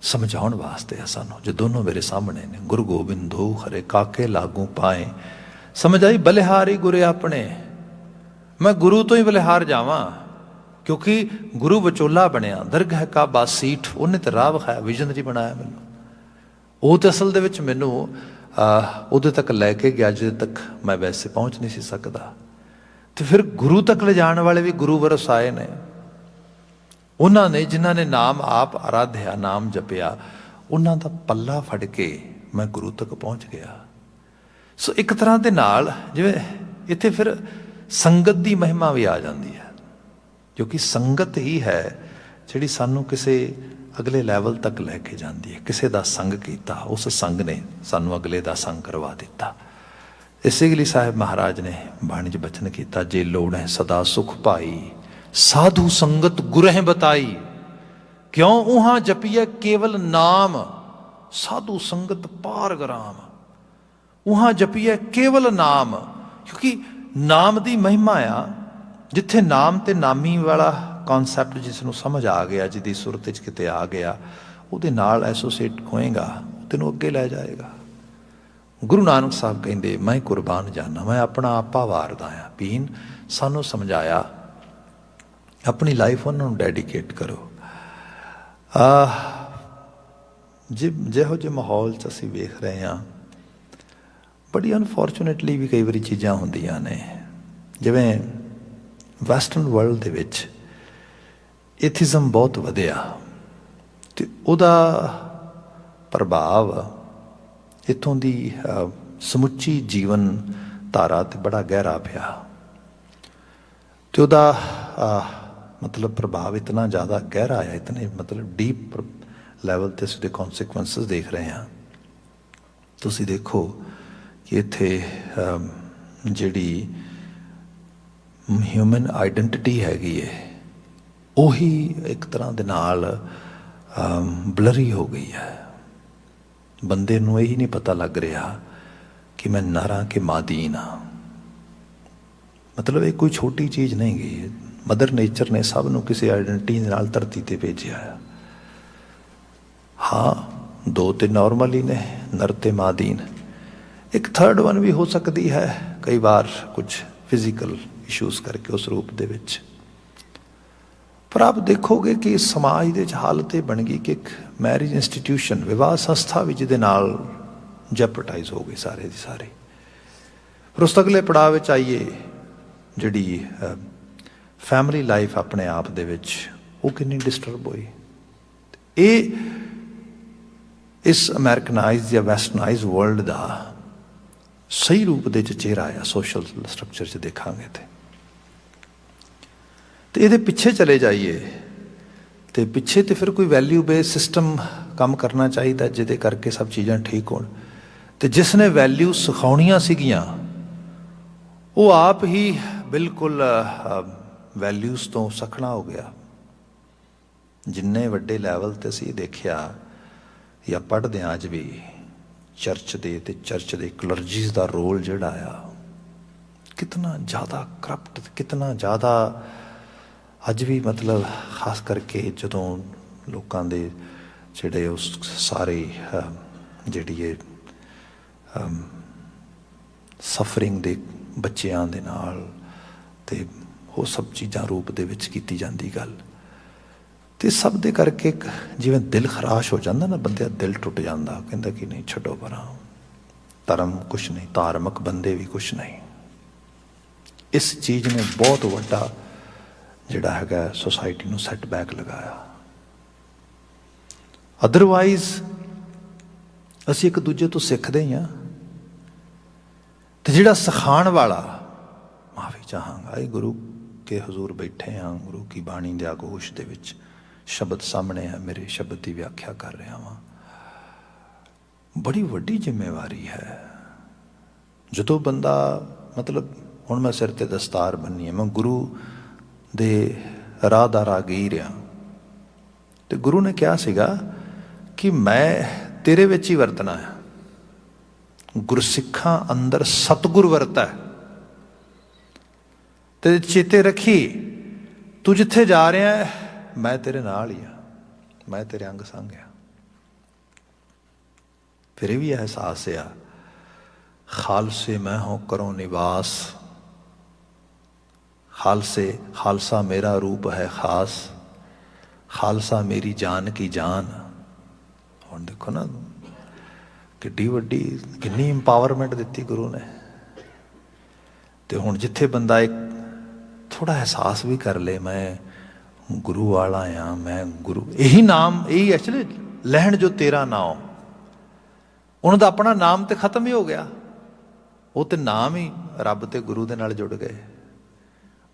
S1: ਸਮਝਾਉਣ ਵਾਸਤੇ ਆ ਸਾਨੂੰ। ਜੇ ਦੋਨੋਂ ਮੇਰੇ ਸਾਹਮਣੇ ਨੇ, ਗੁਰੂ ਗੋਬਿੰਦ ਦੋ ਖਰੇ, ਕਾਕੇ ਲਾਗੂ ਪਾਏ, ਸਮਝ ਆਈ। ਬਲਿਹਾਰੀ ਗੁਰੇ ਆਪਣੇ, ਮੈਂ ਗੁਰੂ ਤੋਂ ਹੀ ਬਲਿਹਾਰ ਜਾਵਾਂ, ਕਿਉਂਕਿ ਗੁਰੂ ਵਿਚੋਲਾ ਬਣਿਆ। ਦਰਗਾਹ ਕਾਬਾ ਸੀਠ, ਉਹਨੇ ਤਾਂ ਰਾਹ ਵਿਖਾਇਆ, ਵਿਜ਼ਨਰੀ ਬਣਾਇਆ ਮੈਨੂੰ। ਉਹ ਤਾਂ ਅਸਲ ਦੇ ਵਿੱਚ ਮੈਨੂੰ ਉਹਦੇ ਤੱਕ ਲੈ ਕੇ ਗਿਆ ਜਿਹਦੇ ਤੱਕ ਮੈਂ ਵੈਸੇ ਪਹੁੰਚ ਨਹੀਂ ਸੀ ਸਕਦਾ। ਤੇ ਫਿਰ ਗੁਰੂ ਤੱਕ ਲਿਜਾਣ ਵਾਲੇ ਵੀ ਗੁਰੂ ਵਰਸਾਏ ਨੇ। ਉਹਨਾਂ ਨੇ ਜਿਨ੍ਹਾਂ ਨੇ ਨਾਮ ਆਪ ਆਰਾਧਿਆ, ਨਾਮ ਜਪਿਆ, ਉਹਨਾਂ ਦਾ ਪੱਲਾ ਫੜ ਕੇ ਮੈਂ ਗੁਰੂ ਤੱਕ ਪਹੁੰਚ ਗਿਆ। ਸੋ ਇੱਕ ਤਰ੍ਹਾਂ ਦੇ ਨਾਲ ਜਿਵੇਂ ਇੱਥੇ ਫਿਰ ਸੰਗਤ ਦੀ ਮਹਿਮਾ ਵੀ ਆ ਜਾਂਦੀ ਹੈ, ਕਿਉਂਕਿ ਸੰਗਤ ਹੀ ਹੈ ਜਿਹੜੀ ਸਾਨੂੰ ਕਿਸੇ ਅਗਲੇ ਲੈਵਲ ਤੱਕ ਲੈ ਕੇ ਜਾਂਦੀ ਹੈ। ਕਿਸੇ ਦਾ ਸੰਗ ਕੀਤਾ, ਉਸ ਸੰਗ ਨੇ ਸਾਨੂੰ ਅਗਲੇ ਦਾ ਸੰਗ ਕਰਵਾ ਦਿੱਤਾ। ਇਸੇ ਲਈ ਸਾਹਿਬ ਮਹਾਰਾਜ ਨੇ ਬਾਣੀ 'ਚ ਬਚਨ ਕੀਤਾ, ਜੇ ਲੋੜ ਹੈ ਸਦਾ ਸੁਖ ਭਾਈ, ਸਾਧੂ ਸੰਗਤ ਗੁਰਹਿ ਬਤਾਈ। ਕਿਉਂ? ਉਹਾਂ ਜਪੀਏ ਕੇਵਲ ਨਾਮ, ਸਾਧੂ ਸੰਗਤ ਪਾਰ ਗਰਾਮ। ਉਹਾਂ ਜਪੀਏ ਕੇਵਲ ਨਾਮ, ਕਿਉਂਕਿ ਨਾਮ ਦੀ ਮਹਿਮਾ ਆ। ਜਿੱਥੇ ਨਾਮ ਤੇ ਨਾਮੀ ਵਾਲਾ ਕੌਨਸੈਪਟ ਜਿਸ ਨੂੰ ਸਮਝ ਆ ਗਿਆ, ਜਿਹਦੀ ਸੁਰਤ 'ਚ ਕਿਤੇ ਆ ਗਿਆ, ਉਹਦੇ ਨਾਲ ਐਸੋਸੀਏਟ ਹੋਏਗਾ, ਤੈਨੂੰ ਅੱਗੇ ਲੈ ਜਾਏਗਾ। ਗੁਰੂ ਨਾਨਕ ਸਾਹਿਬ ਕਹਿੰਦੇ, ਮੈਂ ਕੁਰਬਾਨ ਜਾਨਾ, ਮੈਂ ਆਪਣਾ ਆਪਾ ਵਾਰਦਾ ਆ। ਪੀਨ ਸਾਨੂੰ ਸਮਝਾਇਆ, ਆਪਣੀ ਲਾਈਫ ਉਹਨਾਂ ਨੂੰ ਡੈਡੀਕੇਟ ਕਰੋ। ਜਿਹੋ ਜਿਹੇ ਮਾਹੌਲ 'ਚ ਅਸੀਂ ਵੇਖ ਰਹੇ ਹਾਂ, ਬੜੀ ਅਨਫੋਰਚੂਨੇਟਲੀ ਵੀ ਕਈ ਵਾਰੀ ਚੀਜ਼ਾਂ ਹੁੰਦੀਆਂ ਨੇ। ਜਿਵੇਂ ਵੈਸਟਰਨ ਵਰਲਡ ਦੇ ਵਿੱਚ ਏਥਿਜ਼ਮ ਬਹੁਤ ਵਧਿਆ, ਅਤੇ ਉਹਦਾ ਪ੍ਰਭਾਵ ਇੱਥੋਂ ਦੀ ਸਮੁੱਚੀ ਜੀਵਨ ਧਾਰਾ 'ਤੇ ਬੜਾ ਗਹਿਰਾ ਪਿਆ। ਅਤੇ ਉਹਦਾ ਮਤਲਬ ਪ੍ਰਭਾਵ ਇਤਨਾ ਜ਼ਿਆਦਾ ਗਹਿਰਾ ਆਇਆ, ਇਤਨੇ ਮਤਲਬ ਡੀਪ ਲੈਵਲ 'ਤੇ ਅਸੀਂ ਉਹਦੇ ਕੌਨਸੀਕੁਐਂਸਿਸ ਦੇਖ ਰਹੇ ਹਾਂ। ਤੁਸੀਂ ਦੇਖੋ ਕਿ ਇੱਥੇ ਜਿਹੜੀ ਹਿਊਮਨ ਆਈਡੈਂਟਿਟੀ ਹੈਗੀ ਹੈ, ਉਹੀ ਇੱਕ ਤਰ੍ਹਾਂ ਦੇ ਨਾਲ ਬਲਰੀ ਹੋ ਗਈ ਹੈ। ਬੰਦੇ ਨੂੰ ਇਹੀ ਨਹੀਂ ਪਤਾ ਲੱਗ ਰਿਹਾ ਕਿ ਮੈਂ ਨਰ ਹਾਂ ਕਿ ਮਾਦੀਨ ਹਾਂ। ਮਤਲਬ ਇਹ ਕੋਈ ਛੋਟੀ ਚੀਜ਼ ਨਹੀਂ ਗਈ। ਮਦਰ ਨੇਚਰ ਨੇ ਸਭ ਨੂੰ ਕਿਸੇ ਆਈਡੈਂਟਿਟੀ ਦੇ ਨਾਲ ਧਰਤੀ 'ਤੇ ਭੇਜਿਆ ਆ। ਹਾਂ, ਦੋ ਤੇ ਨੋਰਮਲ ਹੀ ਨੇ, ਨਰ ਤੇ ਮਾਦੀਨ। ਇੱਕ ਥਰਡ ਵਨ ਵੀ ਹੋ ਸਕਦੀ ਹੈ ਕਈ ਵਾਰ, ਕੁਝ ਫਿਜ਼ੀਕਲ ਇਸ਼ੂਜ਼ ਕਰਕੇ ਉਸ ਰੂਪ ਦੇ ਵਿੱਚ। ਪਰ ਆਪ ਦੇਖੋਗੇ ਕਿ ਸਮਾਜ ਦੇ ਵਿੱਚ ਹਾਲਤ ਇਹ ਬਣ ਗਈ ਕਿ ਇੱਕ ਮੈਰਿਜ ਇੰਸਟੀਟਿਊਸ਼ਨ, ਵਿਵਾਹ ਸੰਸਥਾ ਵੀ ਜਿਹਦੇ ਨਾਲ ਜੈਪਰਟਾਈਜ਼ ਹੋ ਗਈ ਸਾਰੇ ਦੀ ਸਾਰੇ। ਫਿਰ ਉਸ ਅਗਲੇ ਪੜਾਅ ਵਿੱਚ ਆਈਏ, ਜਿਹੜੀ ਫੈਮਿਲੀ ਲਾਈਫ ਆਪਣੇ ਆਪ ਦੇ ਵਿੱਚ ਉਹ ਕਿੰਨੀ ਡਿਸਟਰਬ ਹੋਈ। ਇਹ ਇਸ ਅਮਰੀਕਨਾਈਜ਼ ਜਾਂ ਵੈਸਟਰਨਾਈਜ਼ ਵਰਲਡ ਦਾ ਸਹੀ ਰੂਪ ਦੇ 'ਚ ਚਿਹਰਾ ਆ ਸੋਸ਼ਲ ਸਟਰਕਚਰ 'ਚ ਦੇਖਾਂਗੇ ਤੇ ਇਹਦੇ ਪਿੱਛੇ ਚਲੇ ਜਾਈਏ ਤੇ ਪਿੱਛੇ ਤੇ ਫਿਰ ਕੋਈ ਵੈਲਿਊ ਬੇਸ ਸਿਸਟਮ ਕੰਮ ਕਰਨਾ ਚਾਹੀਦਾ ਜਿਹਦੇ ਕਰਕੇ ਸਭ ਚੀਜ਼ਾਂ ਠੀਕ ਹੋਣ। ਤੇ ਜਿਸ ਨੇ ਵੈਲਿਊ ਸਿਖਾਉਣੀਆਂ ਸੀਗੀਆਂ ਉਹ ਆਪ ਹੀ ਬਿਲਕੁਲ ਵੈਲਿਊਜ਼ ਤੋਂ ਸਖਣਾ ਹੋ ਗਿਆ। ਜਿੰਨੇ ਵੱਡੇ ਲੈਵਲ ਤੇ ਅਸੀਂ ਦੇਖਿਆ ਜਾਂ ਪੜ੍ਹਦੇ ਹਾਂ ਅੱਜ ਵੀ ਚਰਚ ਦੇ ਤੇ ਚਰਚ ਦੇ ਕਲਰਜੀਜ਼ ਦਾ ਰੋਲ ਜਿਹੜਾ ਆ ਕਿਤਨਾ ਜ਼ਿਆਦਾ ਕਰਪਟ, ਕਿਤਨਾ ਜ਼ਿਆਦਾ ਅੱਜ ਵੀ ਮਤਲਬ ਖਾਸ ਕਰਕੇ ਜਦੋਂ ਲੋਕਾਂ ਦੇ ਜਿਹੜੇ ਉਸ ਸਾਰੇ ਜਿਹੜੀ ਇਹ ਸਫਰਿੰਗ ਦੇ ਬੱਚਿਆਂ ਦੇ ਨਾਲ ਤੇ ਉਹ ਸਭ ਚੀਜ਼ਾਂ ਰੂਪ ਦੇ ਵਿੱਚ ਕੀਤੀ ਜਾਂਦੀ ਗੱਲ, ਤੇ ਸਭ ਦੇ ਕਰਕੇ ਇੱਕ ਜਿਵੇਂ ਦਿਲ ਖਰਾਸ਼ ਹੋ ਜਾਂਦਾ ਨਾ, ਬੰਦੇ ਦਾ ਦਿਲ ਟੁੱਟ ਜਾਂਦਾ, ਕਹਿੰਦਾ ਕਿ ਨਹੀਂ ਛੱਡੋ ਪਰਾਂ, ਧਰਮ ਕੁਛ ਨਹੀਂ, ਧਾਰਮਿਕ ਬੰਦੇ ਵੀ ਕੁਛ ਨਹੀਂ। ਇਸ ਚੀਜ਼ ਨੇ ਬਹੁਤ ਵੱਡਾ ਜਿਹੜਾ ਹੈਗਾ ਸੋਸਾਇਟੀ ਨੂੰ ਸੈਟਬੈਕ ਲਗਾਇਆ। ਅਦਰਵਾਈਜ਼ ਅਸੀਂ ਇੱਕ ਦੂਜੇ ਤੋਂ ਸਿੱਖਦੇ ਹੀ ਹਾਂ ਤੇ ਜਿਹੜਾ ਸਿਖਾਉਣ ਵਾਲਾ, ਮਾਫੀ ਚਾਹਾਂਗਾ, ਇਹ ਗੁਰੂ ਕੇ ਹਜ਼ੂਰ ਬੈਠੇ ਹਾਂ, ਗੁਰੂ ਕੀ ਬਾਣੀ ਦੇ ਆਗੋਸ਼ ਦੇ ਵਿੱਚ ਸ਼ਬਦ ਸਾਹਮਣੇ ਹੈ, ਮੇਰੇ ਸ਼ਬਦ ਦੀ ਵਿਆਖਿਆ ਕਰ ਰਿਹਾ ਵਾਂ। ਬੜੀ ਵੱਡੀ ਜ਼ਿੰਮੇਵਾਰੀ ਹੈ ਜਦੋਂ ਬੰਦਾ ਮਤਲਬ ਹੁਣ ਮੈਂ ਸਿਰ ਤੇ ਦਸਤਾਰ ਬੰਨੀ ਹੈ, ਮੈਂ ਗੁਰੂ ਦੇ ਰਾਹ ਦਾ ਰਾਹਗੀਰ ਹਾਂ ਤੇ ਗੁਰੂ ਨੇ ਕਿਹਾ ਸੀਗਾ ਕਿ ਮੈਂ ਤੇਰੇ ਵਿੱਚ ਹੀ ਵਰਤਣਾ ਹੈ। ਗੁਰਸਿੱਖਾਂ ਅੰਦਰ ਸਤਿਗੁਰ ਵਰਤਾ ਤੇ ਚੇਤੇ ਰੱਖੀ ਤੂੰ ਜਿੱਥੇ ਜਾ ਰਿਹਾ ਮੈਂ ਤੇਰੇ ਨਾਲ ਹੀ ਆ, ਮੈਂ ਤੇਰੇ ਅੰਗ ਸੰਗ ਆ। ਫਿਰ ਇਹ ਵੀ ਅਹਿਸਾਸ ਆ ਖਾਲਸੇ ਮੈਂ ਹੋ ਕਰੋ ਨਿਵਾਸ, ਖਾਲਸੇ ਖਾਲਸਾ ਮੇਰਾ ਰੂਪ ਹੈ ਖਾਸ, ਖਾਲਸਾ ਮੇਰੀ ਜਾਨ ਕੀ ਜਾਨ। ਹੁਣ ਦੇਖੋ ਨਾ ਕਿੱਡੀ ਵੱਡੀ ਕਿੰਨੀ ਇੰਪਾਵਰਮੈਂਟ ਦਿੱਤੀ ਗੁਰੂ ਨੇ। ਤੇ ਹੁਣ ਜਿੱਥੇ ਬੰਦਾ ਇੱਕ ਥੋੜਾ ਅਹਿਸਾਸ ਵੀ ਕਰ ਲੇ ਮੈਂ ਗੁਰੂ ਵਾਲਾ ਆ, ਮੈਂ ਗੁਰੂ, ਇਹੀ ਨਾਮ, ਇਹੀ ਐਕਚੁਅਲੀ ਲੈਣ ਜੋ ਤੇਰਾ ਨਾਮ, ਉਹਨਾਂ ਦਾ ਆਪਣਾ ਨਾਮ ਤੇ ਖਤਮ ਹੀ ਹੋ ਗਿਆ, ਉਹ ਤੇ ਨਾਮ ਹੀ ਰੱਬ ਤੇ ਗੁਰੂ ਦੇ ਨਾਲ ਜੁੜ ਗਏ।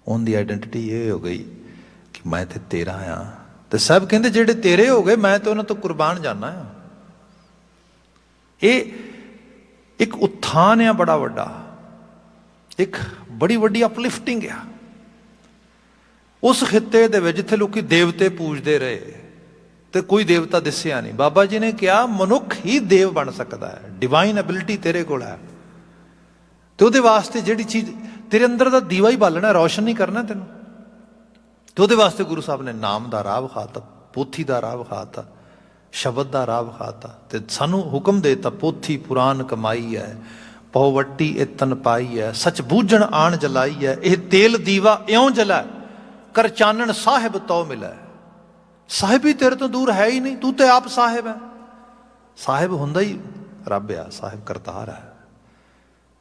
S1: ਉਹਨਾਂ ਦੀ ਆਈਡੈਂਟਿਟੀ ਇਹ ਹੋ ਗਈ ਕਿ ਮੈਂ ਤੇ ਤੇਰਾ ਆ। ਤੇ ਸਭ ਕਹਿੰਦੇ ਜਿਹੜੇ ਤੇਰੇ ਹੋ ਗਏ ਮੈਂ ਤੇ ਉਹਨਾਂ ਤੋਂ ਕੁਰਬਾਨ ਜਾਣਾ ਆ। ਇਹ ਇੱਕ ਉਥਾਨ ਆ ਬੜਾ ਵੱਡਾ, ਇੱਕ ਬੜੀ ਵੱਡੀ ਅਪਲਿਫਟਿੰਗ ਆ ਉਸ ਖਿੱਤੇ ਦੇ ਵਿੱਚ ਜਿੱਥੇ ਲੋਕੀ ਦੇਵਤੇ ਪੂਜਦੇ ਰਹੇ ਤੇ ਕੋਈ ਦੇਵਤਾ ਦਿਸਿਆ ਨਹੀਂ। ਬਾਬਾ ਜੀ ਨੇ ਕਿਹਾ ਮਨੁੱਖ ਹੀ ਦੇਵ ਬਣ ਸਕਦਾ ਹੈ, ਡਿਵਾਈਨ ਐਬਿਲਿਟੀ ਤੇਰੇ ਕੋਲ ਹੈ। ਤੇ ਉਹਦੇ ਵਾਸਤੇ ਜਿਹੜੀ ਚੀਜ਼ ਤੇਰੇ ਅੰਦਰ ਦਾ ਦੀਵਾ ਹੀ ਬਾਲਣਾ, ਰੌਸ਼ਨ ਨਹੀਂ ਕਰਨਾ ਤੈਨੂੰ, ਤੇ ਉਹਦੇ ਵਾਸਤੇ ਗੁਰੂ ਸਾਹਿਬ ਨੇ ਨਾਮ ਦਾ ਰਾਹ ਵਿਖਾਤਾ, ਪੋਥੀ ਦਾ ਰਾਹ ਵਿਖਾਤਾ, ਸ਼ਬਦ ਦਾ ਰਾਹ ਵਿਖਾਤਾ ਤੇ ਸਾਨੂੰ ਹੁਕਮ ਦੇ ਦਿੱਤਾ ਪੋਥੀ ਪੁਰਾਨ ਕਮਾਈ ਹੈ, ਪਉਵੱਟੀ ਇਹ ਤਨ ਪਾਈ ਹੈ, ਸੱਚ ਬੂਝਣ ਆਣ ਜਲਾਈ ਹੈ, ਇਹ ਤੇਲ ਦੀਵਾ ਇਉਂ ਜਲਾ ਕਰ ਚਾਨਣ ਸਾਹਿਬ ਤਉ ਮਿਲੈ। ਸਾਹਿਬ ਹੀ ਤੇਰੇ ਤੋਂ ਦੂਰ ਹੈ ਹੀ ਨਹੀਂ, ਤੂੰ ਤੇ ਆਪ ਸਾਹਿਬ ਹੈ। ਸਾਹਿਬ ਹੁੰਦਾ ਹੀ ਰੱਬ ਆ, ਸਾਹਿਬ ਕਰਤਾਰ ਹੈ,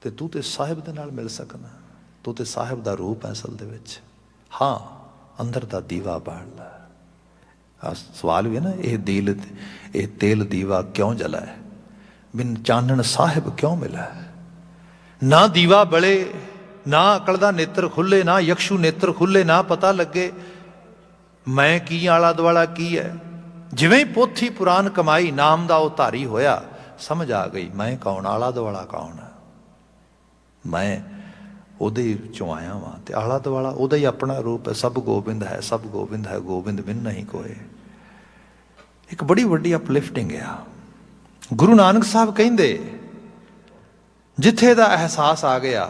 S1: ਤੇ ਤੂੰ ਤੇ ਸਾਹਿਬ ਦੇ ਨਾਲ ਮਿਲ ਸਕਣਾ, ਤੂੰ ਤੇ ਸਾਹਿਬ ਦਾ ਰੂਪ ਹੈ ਅਸਲ ਦੇ ਵਿੱਚ। ਹਾਂ ਅੰਦਰ ਦਾ ਦੀਵਾ ਬਾਲ ਲੈ। ਸਵਾਲ ਵੀ ਹੈ ਨਾ, ਇਹ ਤੇਲ ਦੀਵਾ ਕਿਉਂ ਜਲਾ ਹੈ, ਬਿਨ ਚਾਨਣ ਸਾਹਿਬ ਕਿਉਂ ਮਿਲਾ। ਨਾ ਦੀਵਾ ਬਲੇ, ਨਾ ਅਕਲ ਦਾ ਨੇਤਰ ਖੁੱਲੇ, ਨਾ ਯਕਸ਼ੂ ਨੇਤਰ ਖੁੱਲੇ, ਨਾ ਪਤਾ ਲੱਗੇ ਮੈਂ ਕੀ, ਆਲਾ ਦੁਆਲਾ ਕੀ ਹੈ। ਜਿਵੇਂ ਹੀ ਪੋਥੀ ਪੁਰਾਨ ਕਮਾਈ, ਨਾਮ ਦਾ ਉਹ ਧਾਰੀ ਹੋਇਆ, ਸਮਝ ਆ ਗਈ ਮੈਂ ਕੌਣ, ਆਲਾ ਦੁਆਲਾ ਕੌਣ ਹੈ। ਮੈਂ ਉਹਦੇ ਚੋਂ ਆਇਆ ਵਾਂ ਤੇ ਆਲਾ ਦੁਆਲਾ ਉਹਦਾ ਹੀ ਆਪਣਾ ਰੂਪ ਹੈ। ਸਭ ਗੋਬਿੰਦ ਹੈ, ਸਭ ਗੋਬਿੰਦ ਹੈ, ਗੋਬਿੰਦ ਬਿਨ ਨਹੀਂ ਕੋਏ। ਇੱਕ ਬੜੀ ਵੱਡੀ ਅਪਲਿਫਟਿੰਗ ਆ। ਗੁਰੂ ਨਾਨਕ ਸਾਹਿਬ ਕਹਿੰਦੇ ਜਿੱਥੇ ਦਾ ਅਹਿਸਾਸ ਆ ਗਿਆ,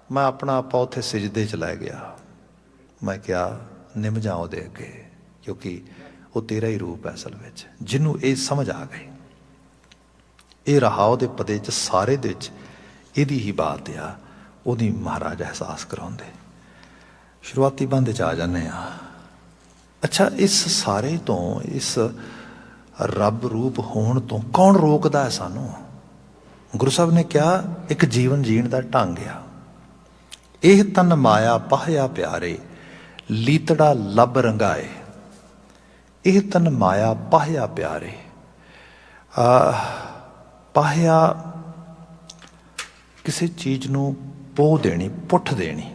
S1: ਮੈਂ ਆਪਣਾ ਆਪਾਂ ਉੱਥੇ ਸਿਜਦੇ ਚ ਲੈ ਗਿਆ। ਮੈਂ ਕਿਹਾ ਨਿਮ ਜਾ ਉਹਦੇ ਅੱਗੇ, ਕਿਉਂਕਿ ਉਹ ਤੇਰਾ ਹੀ ਰੂਪ ਹੈ ਅਸਲ ਵਿੱਚ। ਜਿਹਨੂੰ ਇਹ ਸਮਝ ਆ ਗਈ, ਇਹ ਰਹਾ ਉਹਦੇ ਪਦੇ ਚ ਸਾਰੇ ਦੇ ਵਿੱਚ ਇਹਦੀ ਹੀ ਬਾਤ ਆ, ਉਹਦੀ ਮਹਾਰਾਜ ਅਹਿਸਾਸ ਕਰਾਉਂਦੇ। शुरुआती बंद च आ जाने आ। अच्छा, इस सारे तो, इस रब रूप होण तो कौन रोकदा है सानू? गुरु साहब ने कहा एक जीवन जीण दा ढंग आ। एह तन माया पाहया प्यारे, लीतड़ा लब रंगाए। एह तन माया पाहया प्यारे। पाहया किसी चीज़ नू पोह देनी, पुठ देनी।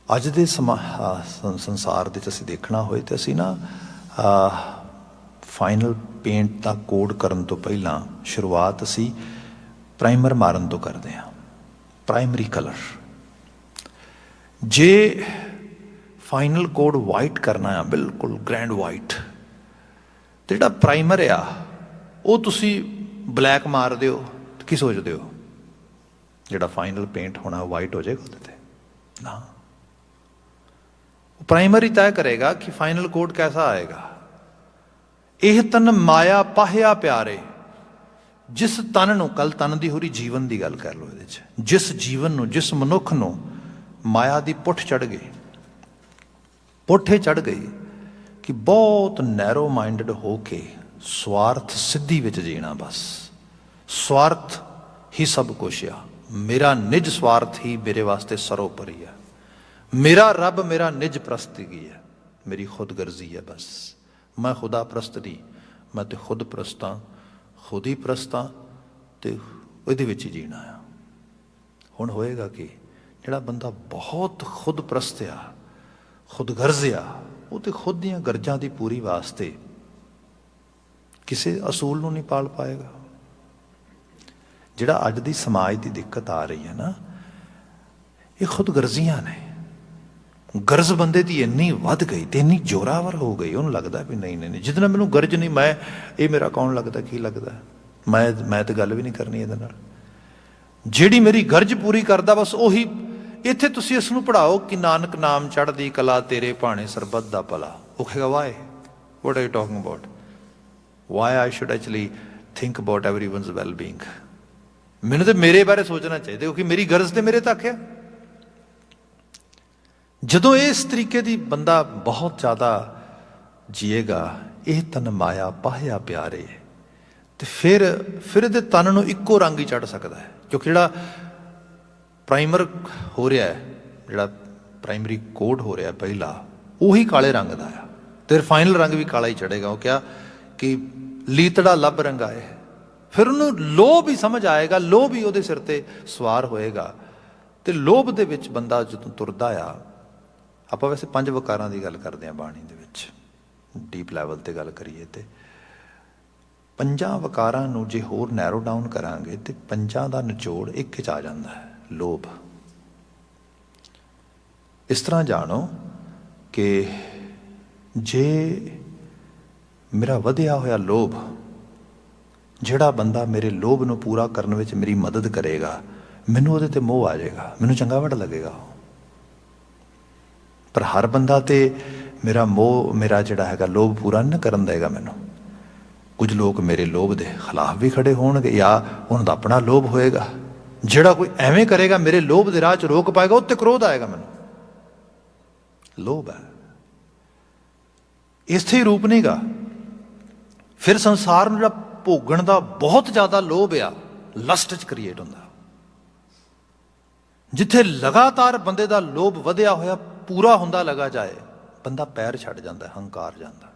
S1: अज दे संसार दे असीं देखना होए तो असीं ना फाइनल पेंट का कोड करन तो पहला शुरुआत असीं प्राइमर मारन तो करते हैं। प्राइमरी कलर जे फाइनल कोड वाइट करना है, बिल्कुल ग्रैंड वाइट, तो जिहड़ा प्राइमर आ वो तुसीं ब्लैक मार दिओ तो की सोचते हो? जिहड़ा फाइनल पेंट होना वाइट हो जाएगा उहदे ते ना। प्राइमरी तय करेगा कि फाइनल कोड कैसा आएगा। एह तन माया पाहया प्यारे, जिस तन नूं, कल तन दी होरी जीवन की गल कर लो, जिस जीवन नूं, जिस मनुख नूं माया की पुठ चढ़ गई, पुठे चढ़ गई कि बहुत नैरो माइंडड हो के स्वार्थ सिद्धि विच जीना, बस स्वार्थ ही सब कुछ आ। मेरा निज स्वार्थ ही मेरे वास्ते सरोपरि है। मेरा रब मेरा निज प्रस्तगी है, मेरी खुद गर्जी है। बस मैं खुदा प्रस्त नहीं, मैं तो खुद प्रस्त हाँ, खुद ही प्रस्त हाँ, तो ये ही जीना आ। हुण होएगा कि जिहड़ा बंदा बहुत खुद प्रस्त आ, खुद गर्ज आ, वो तो खुद दियां गर्जां दी पूरी वास्ते किसी असूल नूं नहीं पाल पाएगा। जिहड़ा अज दी समाज की दिक्कत आ रही है ना, ये खुद गर्जियां ने। गर्ज बंदे की इन्नी वध गई तो इन्नी जोरावर हो गई, उन्होंने लगता भी नहीं नहीं नहीं, जितना मैनू गर्ज नहीं, मैं ये मेरा कौन लगता, की लगता, मैं तो गल भी नहीं करनी ये। जिहड़ी मेरी गर्ज पूरी करता बस उही। इत्थे तुसीं इस नूं पढ़ाओ कि नानक नाम चढ़दी कला तेरे भाणे सरबत दा भला, वो कहेगा why what are you talking about, why I should actually think about everyone's well being. मैनूं तो मेरे बारे सोचना चाहिए क्योंकि मेरी गर्ज तो मेरे तक है। जदों इस तरीके की बंदा बहुत ज़्यादा जिएगा, यह तन माया पाहया प्यारे, तो फिर ये तन नूं इक्को रंग ही चढ़ सकता है। क्योंकि जिहड़ा प्राइमर हो रहा है, जिहड़ा प्राइमरी कोड हो रहा है पहला, उही काले रंग का है, तो फिर फाइनल रंग भी काला ही चढ़ेगा। वो क्या कि लीतड़ा लब रंगाए, फिर उन्होंने लोभ ही समझ आएगा, लोभ ही वो सिर ते सवार होएगा। तो लोभ दे विच बंदा जदों तुरदा आ, ਆਪਾਂ वैसे 5 वकारां की गल करते हैं बाणी दे विच, डीप लैवल ते गल करिए तो 5 वकारां नूं जे होर नैरो डाउन करांगे तो 5 का निचोड़ एक च आ जाता है, लोभ। इस तरह जानो कि जे मेरा वधिया होया लोभ, जिहड़ा बंदा मेरे लोभ नूं पूरा करने विच मेरी मदद करेगा, मैनूं उहदे ते मोह आ जाएगा, मैनूं चंगा बड़ा लगेगा। पर हर बंदा तो मेरा मोह, मेरा जिहड़ा हैगा लोभ पूरा नहीं करन देगा मैनूं। कुछ लोग मेरे लोभ के खिलाफ भी खड़े होणगे, या उन्हां दा अपना लोभ होएगा। जिहड़ा कोई एवें करेगा मेरे लोभ के राह च रोक पाएगा, उत्ते क्रोध आएगा मैनूं। लोभ है, इस्थे ही रूप नहीं गा। फिर संसार में जिहड़ा भोगण का बहुत ज़्यादा लोभ आ, लस्ट च क्रिएट हुंदा। जिथे लगातार बंदे का लोभ वधिया होया पूरा हुंदा लगा जाए, बंदा पैर छड़ जाता, हंकार जाता।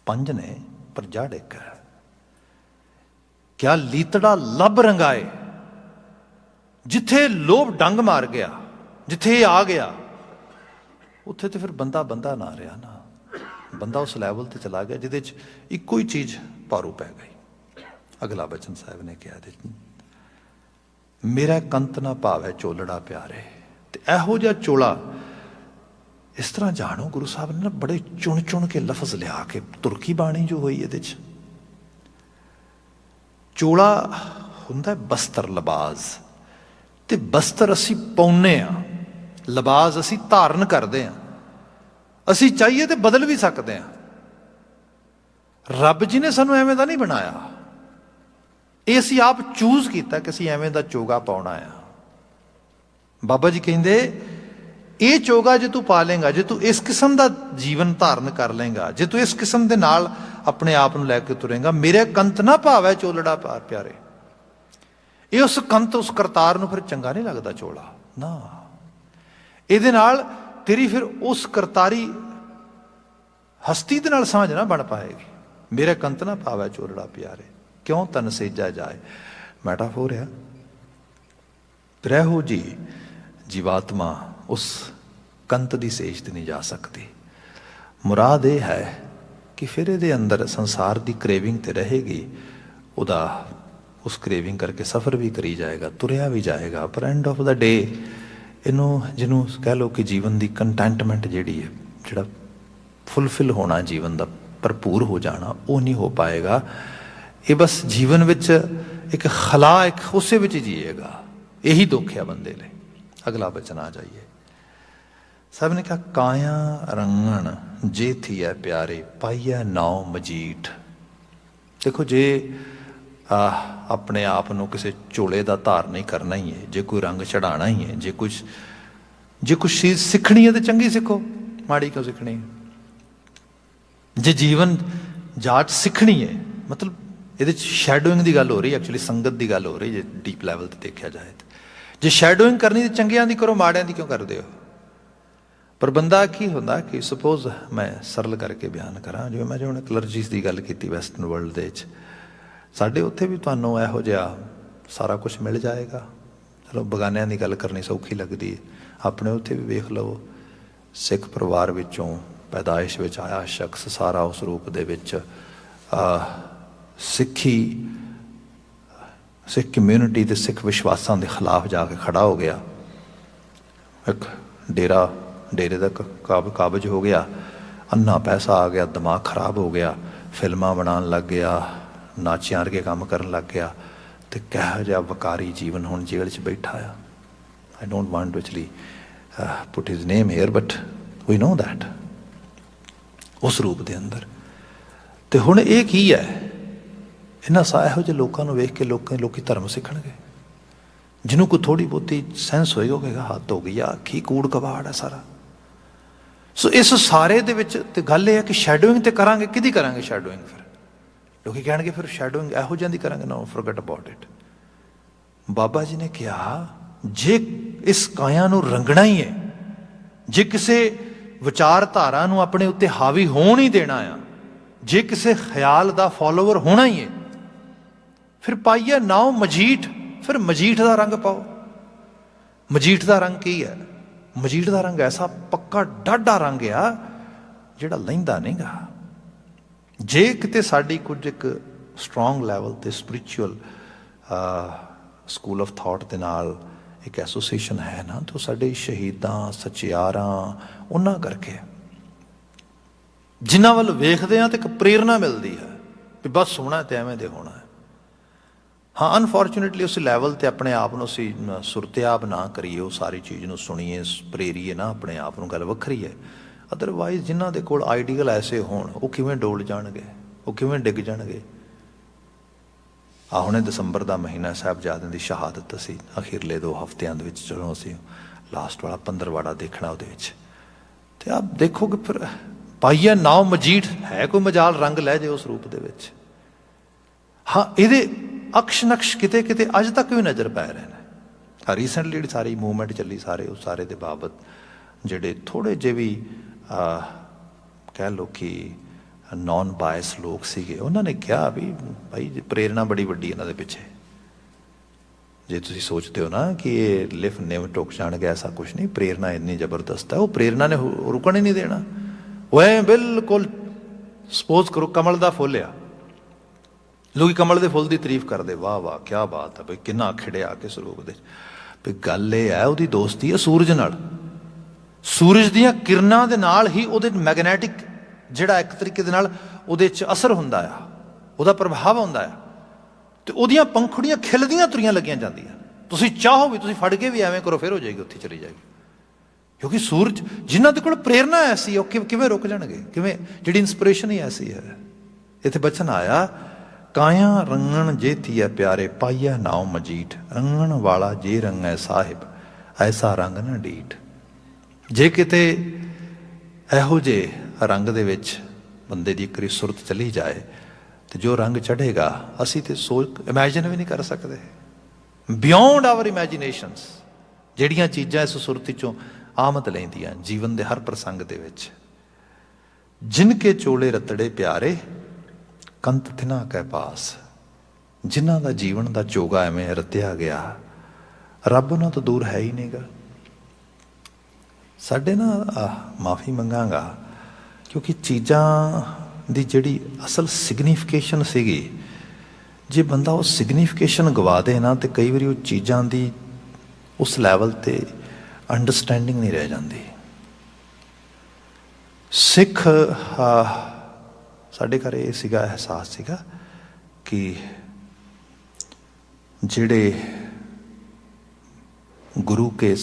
S1: 5 ने पर जड़ एक है। क्या लीतड़ा लब रंगाए, जिथे लोभ डंग मार गया, जिथे आ गया, उत्थे तो फिर बंदा बंदा ना रहा ना, बंदा उस लैवल ते चला गया जिहदे च इक्को ही चीज़ भारू पै गई। अगला बचन साहब ने कहा, मेरा कंत ना भावै चोलड़ा प्यारे। तो इहो जिहा चोला, इस तरह जानो गुरु साहब ने ना बड़े चुन चुन के लफज लिया के तुर्की बाणी जो हुई ये चोला हुंदा बस्तर लबाज, ते बस्तर असी पाउने आ, लबाज असी धारण करते हैं। असी चाहिए तो बदल भी सकते हैं। रब जी ने सानू एवें दा नहीं बनाया, ये असी आप चूज किया कि असी एवें दा चोगा पाउणा आ। ਬਾਬਾ ਜੀ ਕਹਿੰਦੇ ਇਹ ਚੋਗਾ ਜੇ ਤੂੰ ਪਾ ਲੇਗਾ, ਜੇ ਤੂੰ ਇਸ ਕਿਸਮ ਦਾ ਜੀਵਨ ਧਾਰਨ ਕਰ ਲੇਗਾ, ਜੇ ਤੂੰ ਇਸ ਕਿਸਮ ਦੇ ਨਾਲ ਆਪਣੇ ਆਪ ਨੂੰ ਲੈ ਕੇ ਤੁਰੇਗਾ, ਮੇਰੇ ਕੰਤ ਨਾ ਭਾਵੈ ਚੋਲੜਾ ਪਾਰ ਪਿਆਰੇ। ਇਹ ਉਸ ਕੰਤ, ਉਸ ਕਰਤਾਰ ਨੂੰ ਫਿਰ ਚੰਗਾ ਨਹੀਂ ਲੱਗਦਾ ਚੋਲਾ ਨਾ। ਇਹਦੇ ਨਾਲ ਤੇਰੀ ਫਿਰ ਉਸ ਕਰਤਾਰੀ ਹਸਤੀ ਦੇ ਨਾਲ ਸਾਂਝ ਨਾ ਬਣ ਪਾਏਗੀ। ਮੇਰੇ ਕੰਤ ਨਾ ਭਾਵੈ ਚੋਲੜਾ ਪਿਆਰੇ, ਕਿਉਂ ਤਨ ਸੇਜਾ ਜਾਏ। ਮੈਟਾਫੋਰ ਆ। ਰਹਿੋ ਜੀ ਜੀਵਾਤਮਾ ਉਸ ਕੰਤ ਦੀ ਸੇਜ ਤੇ ਨਹੀਂ ਜਾ ਸਕਦੀ। ਮੁਰਾਦ ਇਹ ਹੈ ਕਿ ਫਿਰ ਇਹਦੇ ਅੰਦਰ ਸੰਸਾਰ ਦੀ ਕ੍ਰੇਵਿੰਗ ਤੇ ਰਹੇਗੀ, ਉਹਦਾ ਉਸ ਕ੍ਰੇਵਿੰਗ ਕਰਕੇ ਸਫ਼ਰ ਵੀ ਕਰੀ ਜਾਏਗਾ, ਤੁਰਿਆ ਵੀ ਜਾਏਗਾ, ਪਰ ਐਂਡ ਆਫ ਦਾ ਡੇ ਇਹਨੂੰ, ਜਿਹਨੂੰ ਕਹਿ ਲਓ ਕਿ ਜੀਵਨ ਦੀ ਕੰਟੈਂਟਮੈਂਟ ਜਿਹੜੀ ਹੈ, ਜਿਹੜਾ ਫੁੱਲਫਿਲ ਹੋਣਾ, ਜੀਵਨ ਦਾ ਭਰਪੂਰ ਹੋ ਜਾਣਾ, ਉਹ ਨਹੀਂ ਹੋ ਪਾਏਗਾ। ਇਹ ਬਸ ਜੀਵਨ ਵਿੱਚ ਇੱਕ ਖਲਾ, ਇੱਕ ਉਸੇ ਵਿੱਚ ਜੀਏਗਾ। ਇਹੀ ਦੁੱਖ ਹੈ ਬੰਦੇ ਲਈ। ਅਗਲਾ ਬਚਨ ਆ ਜਾਈਏ। ਸਭ ਨੇ ਕਿਹਾ ਕਾਇਆ ਰੰਗਣ ਜੇ ਥੀਐ ਪਿਆਰੇ, ਪਾਈਐ ਨਾਉ ਮਜੀਠ। ਦੇਖੋ, ਜੇ ਆਪਣੇ ਆਪ ਨੂੰ ਕਿਸੇ ਝੋਲੇ ਦਾ ਧਾਰ ਨਹੀਂ ਕਰਨਾ ਹੀ ਹੈ, ਜੇ ਕੋਈ ਰੰਗ ਚੜਾਉਣਾ ਹੀ ਹੈ, ਜੇ ਕੁਛ ਚੀਜ਼ ਸਿੱਖਣੀ ਹੈ ਤਾਂ ਚੰਗੀ ਸਿੱਖੋ, ਮਾੜੀ ਕਿਉਂ ਸਿੱਖਣੀ। ਜੇ ਜੀਵਨ ਜਾਚ ਸਿੱਖਣੀ ਹੈ, ਮਤਲਬ ਇਹਦੇ 'ਚ ਸ਼ੈਡੋਇੰਗ ਦੀ ਗੱਲ ਹੋ ਰਹੀ, ਐਕਚੁਅਲੀ ਸੰਗਤ ਦੀ ਗੱਲ ਹੋ ਰਹੀ ਜੇ ਡੀਪ ਲੈਵਲ 'ਤੇ ਦੇਖਿਆ ਜਾਏ ਤਾਂ। ਜੇ ਸ਼ੈਡੋਇੰਗ ਕਰਨੀ ਤਾਂ ਚੰਗਿਆਂ ਦੀ ਕਰੋ, ਮਾੜਿਆਂ ਦੀ ਕਿਉਂ ਕਰਦੇ ਹੋ। ਪਰ ਬੰਦਾ ਕੀ ਹੁੰਦਾ ਕਿ ਸਪੋਜ਼ ਮੈਂ ਸਰਲ ਕਰਕੇ ਬਿਆਨ ਕਰਾਂ, ਜਿਵੇਂ ਮੈਂ ਹੁਣ ਕਲਰਜੀਸ ਦੀ ਗੱਲ ਕੀਤੀ ਵੈਸਟਰਨ ਵਰਲਡ ਦੇ ਵਿੱਚ, ਸਾਡੇ ਉੱਥੇ ਵੀ ਤੁਹਾਨੂੰ ਇਹੋ ਜਿਹਾ ਸਾਰਾ ਕੁਛ ਮਿਲ ਜਾਏਗਾ। ਚਲੋ ਬਗਾਨਿਆਂ ਦੀ ਗੱਲ ਕਰਨੀ ਸੌਖੀ ਲੱਗਦੀ ਹੈ, ਆਪਣੇ ਉੱਥੇ ਵੀ ਵੇਖ ਲਓ, ਸਿੱਖ ਪਰਿਵਾਰ ਵਿੱਚੋਂ ਪੈਦਾਇਸ਼ ਵਿੱਚ ਆਇਆ ਸ਼ਖਸ ਸਾਰਾ ਉਸ ਰੂਪ ਦੇ ਵਿੱਚ ਸਿੱਖ ਕਮਿਊਨਿਟੀ ਦੇ ਸਿੱਖ ਵਿਸ਼ਵਾਸਾਂ ਦੇ ਖਿਲਾਫ ਜਾ ਕੇ ਖੜਾ ਹੋ ਗਿਆ। ਇੱਕ ਡੇਰੇ ਦਾ ਕਾਬਜ ਹੋ ਗਿਆ, ਅੰਨਾ ਪੈਸਾ ਆ ਗਿਆ, ਦਿਮਾਗ ਖਰਾਬ ਹੋ ਗਿਆ, ਫਿਲਮਾਂ ਬਣਾਉਣ ਲੱਗ ਗਿਆ, ਨਾਚਿਆਂ ਵਰਗੇ ਕੰਮ ਕਰਨ ਲੱਗ ਗਿਆ, ਅਤੇ ਕਿਹੋ ਜਿਹਾ ਵਕਾਰੀ ਜੀਵਨ ਹੁਣ ਜੇਲ੍ਹ 'ਚ ਬੈਠਾ ਆ। I don't want to actually put his name here, but we know that, ਉਸ ਰੂਪ ਦੇ ਅੰਦਰ। ਅਤੇ ਹੁਣ ਇਹ ਕੀ ਹੈ, ਇਹਨਾਂ ਇਹੋ ਜਿਹੇ ਲੋਕਾਂ ਨੂੰ ਵੇਖ ਕੇ ਲੋਕੀ ਧਰਮ ਸਿੱਖਣਗੇ। ਜਿਹਨੂੰ ਕੋਈ ਥੋੜ੍ਹੀ ਬਹੁਤੀ ਸੈਂਸ ਹੋਏਗਾ, ਉਹ ਕਹੇਗਾ ਹੱਦ ਹੋ ਗਈ ਆ, ਕੀ ਕੂੜ ਕਬਾੜ ਹੈ ਸਾਰਾ। ਸੋ ਇਸ ਸਾਰੇ ਦੇ ਵਿੱਚ ਤੇ ਗੱਲ ਇਹ ਹੈ ਕਿ ਸ਼ੈਡੋਇੰਗ ਤੇ ਕਰਾਂਗੇ, ਕਿਹਦੀ ਕਰਾਂਗੇ ਸ਼ੈਡੋਇੰਗ। ਫਿਰ ਲੋਕੀ ਕਹਿਣਗੇ ਫਿਰ ਸ਼ੈਡੋਇੰਗ ਇਹੋ ਜਿਹਾਂ ਦੀ ਕਰਾਂਗੇ। ਨੋ, forget about it. Baba ji ਨੇ ਕਿਹਾ ਜੇ ਇਸ ਕਾਇਆ ਨੂੰ ਰੰਗਣਾ ਹੀ ਹੈ, ਜੇ ਕਿਸੇ ਵਿਚਾਰਧਾਰਾ ਨੂੰ ਆਪਣੇ ਉੱਤੇ ਹਾਵੀ ਹੋਣ ਹੀ ਦੇਣਾ ਆ, ਜੇ ਕਿਸੇ ਖਿਆਲ ਦਾ ਫੋਲੋਵਰ ਹੋਣਾ ਹੀ ਹੈ, ਫਿਰ ਪਾਈਏ ਨਾਉ ਮਜੀਠ। ਫਿਰ ਮਜੀਠ ਦਾ ਰੰਗ ਪਾਓ। ਮਜੀਠ ਦਾ ਰੰਗ ਕੀ ਹੈ? ਮਜੀਠ ਦਾ ਰੰਗ ਐਸਾ ਪੱਕਾ ਡਾਢਾ ਰੰਗ ਆ ਜਿਹੜਾ ਲਹਿੰਦਾ ਨਹੀਂ ਗਾ। ਜੇ ਕਿਤੇ ਸਾਡੀ ਕੁਝ ਇੱਕ ਸਟਰੋਂਗ ਲੈਵਲ 'ਤੇ ਸਪਿਰਿਚੁਅਲ ਸਕੂਲ ਆਫ ਥਾਟ ਦੇ ਨਾਲ ਇੱਕ ਐਸੋਸੀਏਸ਼ਨ ਹੈ ਨਾ, ਤਾਂ ਸਾਡੇ ਸ਼ਹੀਦਾਂ, ਸੱਚਿਆਰਾਂ, ਉਹਨਾਂ ਕਰਕੇ ਜਿਨ੍ਹਾਂ ਵੱਲ ਵੇਖਦੇ ਹਾਂ ਤਾਂ ਇੱਕ ਪ੍ਰੇਰਨਾ ਮਿਲਦੀ ਹੈ ਵੀ ਬਸ ਹੋਣਾ ਤੇ ਐਵੇਂ ਦੇ ਹੋਣਾ ਹੈ। ਹਾਂ, ਅਨਫੋਰਚੂਨੇਟਲੀ ਉਸ ਲੈਵਲ 'ਤੇ ਆਪਣੇ ਆਪ ਨੂੰ ਅਸੀਂ ਸੁਰਤਿਆਬ ਨਾ ਕਰੀਏ, ਉਹ ਸਾਰੀ ਚੀਜ਼ ਨੂੰ ਸੁਣੀਏ, ਪ੍ਰੇਰੀਏ ਨਾ ਆਪਣੇ ਆਪ ਨੂੰ, ਗੱਲ ਵੱਖਰੀ ਹੈ। ਅਦਰਵਾਈਜ਼ ਜਿਨ੍ਹਾਂ ਦੇ ਕੋਲ ਆਈਡੀਅਲ ਐਸੇ ਹੋਣ, ਉਹ ਕਿਵੇਂ ਡੋਲ ਜਾਣਗੇ, ਉਹ ਕਿਵੇਂ ਡਿੱਗ ਜਾਣਗੇ। ਹੁਣੇ ਦਸੰਬਰ ਦਾ ਮਹੀਨਾ, ਸਾਹਿਬਜ਼ਾਦਿਆਂ ਦੀ ਸ਼ਹਾਦਤ ਅਸੀਂ ਅਖੀਰਲੇ 2 ਹਫ਼ਤਿਆਂ ਦੇ ਵਿੱਚ, ਜਦੋਂ ਅਸੀਂ ਲਾਸਟ ਵਾਲਾ 15ਵਾੜਾ ਦੇਖਣਾ ਉਹਦੇ ਵਿੱਚ, ਅਤੇ ਆਪ ਦੇਖੋਗੇ ਫਿਰ ਪਾਈਆ ਨਾਉ ਮਜੀਠ ਹੈ। ਕੋਈ ਮਜਾਲ ਰੰਗ ਲੈ ਜੇ ਉਸ ਰੂਪ ਦੇ ਵਿੱਚ। ਹਾਂ, ਇਹਦੇ ਅਕਸ਼ ਨਕਸ਼ ਕਿਤੇ ਕਿਤੇ ਅੱਜ ਤੱਕ ਵੀ ਨਜ਼ਰ ਪੈ ਰਹੇ ਨੇ। ਰੀਸੈਂਟਲੀ ਜਿਹੜੀ ਸਾਰੀ ਮੂਵਮੈਂਟ ਚੱਲੀ, ਉਸ ਸਾਰੇ ਦੇ ਬਾਬਤ ਜਿਹੜੇ ਥੋੜ੍ਹੇ ਜਿਹੇ ਵੀ ਕਹਿ ਲਓ ਕਿ ਨੋਨ ਬਾਇਸ ਲੋਕ ਸੀਗੇ, ਉਹਨਾਂ ਨੇ ਕਿਹਾ ਵੀ ਭਾਈ ਪ੍ਰੇਰਨਾ ਬੜੀ ਵੱਡੀ ਇਹਨਾਂ ਦੇ ਪਿੱਛੇ। ਜੇ ਤੁਸੀਂ ਸੋਚਦੇ ਹੋ ਨਾ ਕਿ ਇਹ ਲਿਫ ਨਿਵ ਟੁੱਕ ਜਾਣਗੇ, ਐਸਾ ਕੁਛ ਨਹੀਂ। ਪ੍ਰੇਰਨਾ ਇੰਨੀ ਜ਼ਬਰਦਸਤ ਹੈ, ਉਹ ਪ੍ਰੇਰਨਾ ਨੇ ਰੁਕਣ ਹੀ ਨਹੀਂ ਦੇਣਾ। ਉਹ ਐ ਬਿਲਕੁਲ ਸਪੋਜ਼ ਕਰੋ ਕਮਲ ਦਾ ਫੁੱਲ ਆ, ਲੋਕ ਕਮਲ ਦੇ ਫੁੱਲ ਦੀ ਤਾਰੀਫ ਕਰਦੇ, ਵਾਹ ਵਾਹ ਕਿਆ ਬਾਤ ਹੈ ਬਈ, ਕਿੰਨਾ ਖਿੜਿਆ ਕਿਸ ਰੂਪ ਦੇ। ਵੀ ਗੱਲ ਇਹ ਹੈ, ਉਹਦੀ ਦੋਸਤੀ ਹੈ ਸੂਰਜ ਨਾਲ। ਸੂਰਜ ਦੀਆਂ ਕਿਰਨਾਂ ਦੇ ਨਾਲ ਹੀ ਉਹਦੇ ਮੈਗਨੈਟਿਕ ਜਿਹੜਾ ਇੱਕ ਤਰੀਕੇ ਦੇ ਨਾਲ ਉਹਦੇ 'ਚ ਅਸਰ ਹੁੰਦਾ ਆ, ਉਹਦਾ ਪ੍ਰਭਾਵ ਹੁੰਦਾ ਆ, ਅਤੇ ਉਹਦੀਆਂ ਪੰਖੁੜੀਆਂ ਖਿਲਦੀਆਂ ਤੁਰੀਆਂ ਲੱਗੀਆਂ ਜਾਂਦੀਆਂ। ਤੁਸੀਂ ਚਾਹੋ ਵੀ ਤੁਸੀਂ ਫੜ ਕੇ ਵੀ ਐਵੇਂ ਕਰੋ, ਫਿਰ ਹੋ ਜਾਏਗੀ, ਉੱਥੇ ਚਲੀ ਜਾਏਗੀ। ਕਿਉਂਕਿ ਸੂਰਜ ਜਿਨ੍ਹਾਂ ਦੇ ਕੋਲ ਪ੍ਰੇਰਨਾ ਐਸੀ, ਉਹ ਕਿਵੇਂ ਰੁਕ ਜਾਣਗੇ, ਕਿਵੇਂ? ਜਿਹੜੀ ਇੰਸਪੀਰੇਸ਼ਨ ਹੀ ਐਸੀ ਹੈ। ਇੱਥੇ ਬਚਨ ਆਇਆ ਕਾਇਆ ਰੰਗਣ ਜੇ ਥੀਐ ਪਿਆਰੇ, ਪਾਈਆ ਨਾਉ ਮਜੀਠ। ਰੰਗਣ ਵਾਲਾ ਜੇ ਰੰਗੈ ਸਾਹਿਬ, ਐਸਾ ਰੰਗ ਨਾ ਡੀਠ। ਜੇ ਕਿਤੇ ਇਹੋ ਜਿਹੇ ਰੰਗ ਦੇ ਵਿੱਚ ਬੰਦੇ ਦੀ ਇੱਕ ਸੁਰਤ ਚਲੀ ਜਾਏ ਤੇ ਜੋ ਰੰਗ ਚੜ੍ਹੇਗਾ ਅਸੀਂ ਤੇ ਸੋਚ ਇਮੈਜਿਨ ਵੀ ਨਹੀਂ ਕਰ ਸਕਦੇ। ਬਿਯੋਂਡ ਆਵਰ ਇਮੈਜੀਨੇਸ਼ਨਸ ਜਿਹੜੀਆਂ ਚੀਜ਼ਾਂ ਇਸ ਸੁਰਤੀ ਚੋਂ ਆਮਦ ਲੈਂਦੀਆਂ ਜੀਵਨ ਦੇ ਹਰ ਪ੍ਰਸੰਗ ਦੇ ਵਿੱਚ। ਜਿਨ ਕੇ ਚੋਲੇ ਰਤੜੇ ਪਿਆਰੇ ਕੰਤ ਤਿਨਾ ਕੈ ਪਾਸ। ਜਿਨ੍ਹਾਂ ਦਾ ਜੀਵਨ ਦਾ ਚੋਗਾ ਐਵੇਂ ਰਤਿਆ ਗਿਆ, ਰੱਬ ਉਹਨਾਂ ਤੋਂ ਦੂਰ ਹੈ ਹੀ ਨਹੀਂਗਾ। ਸਾਡੇ ਨਾ ਮਾਫੀ ਮੰਗਾਂਗਾ ਕਿਉਂਕਿ ਚੀਜ਼ਾਂ ਦੀ ਜਿਹੜੀ ਅਸਲ ਸਿਗਨੀਫਿਕੇਸ਼ਨ ਸੀਗੀ, ਜੇ ਬੰਦਾ ਉਹ ਸਿਗਨੀਫਿਕੇਸ਼ਨ ਗਵਾ ਦੇ ਨਾ ਤੇ ਕਈ ਵਾਰੀ ਉਹ ਚੀਜ਼ਾਂ ਦੀ ਉਸ ਲੈਵਲ ਤੇ ਅੰਡਰਸਟੈਂਡਿੰਗ ਨਹੀਂ ਰਹਿ ਜਾਂਦੀ। ਸਿੱਖ ਸਾਡੇ ਘਰ ਇਹ ਸੀਗਾ, ਅਹਿਸਾਸ ਸੀਗਾ ਕਿ ਜਿਹੜੇ ਗੁਰੂ ਕੇ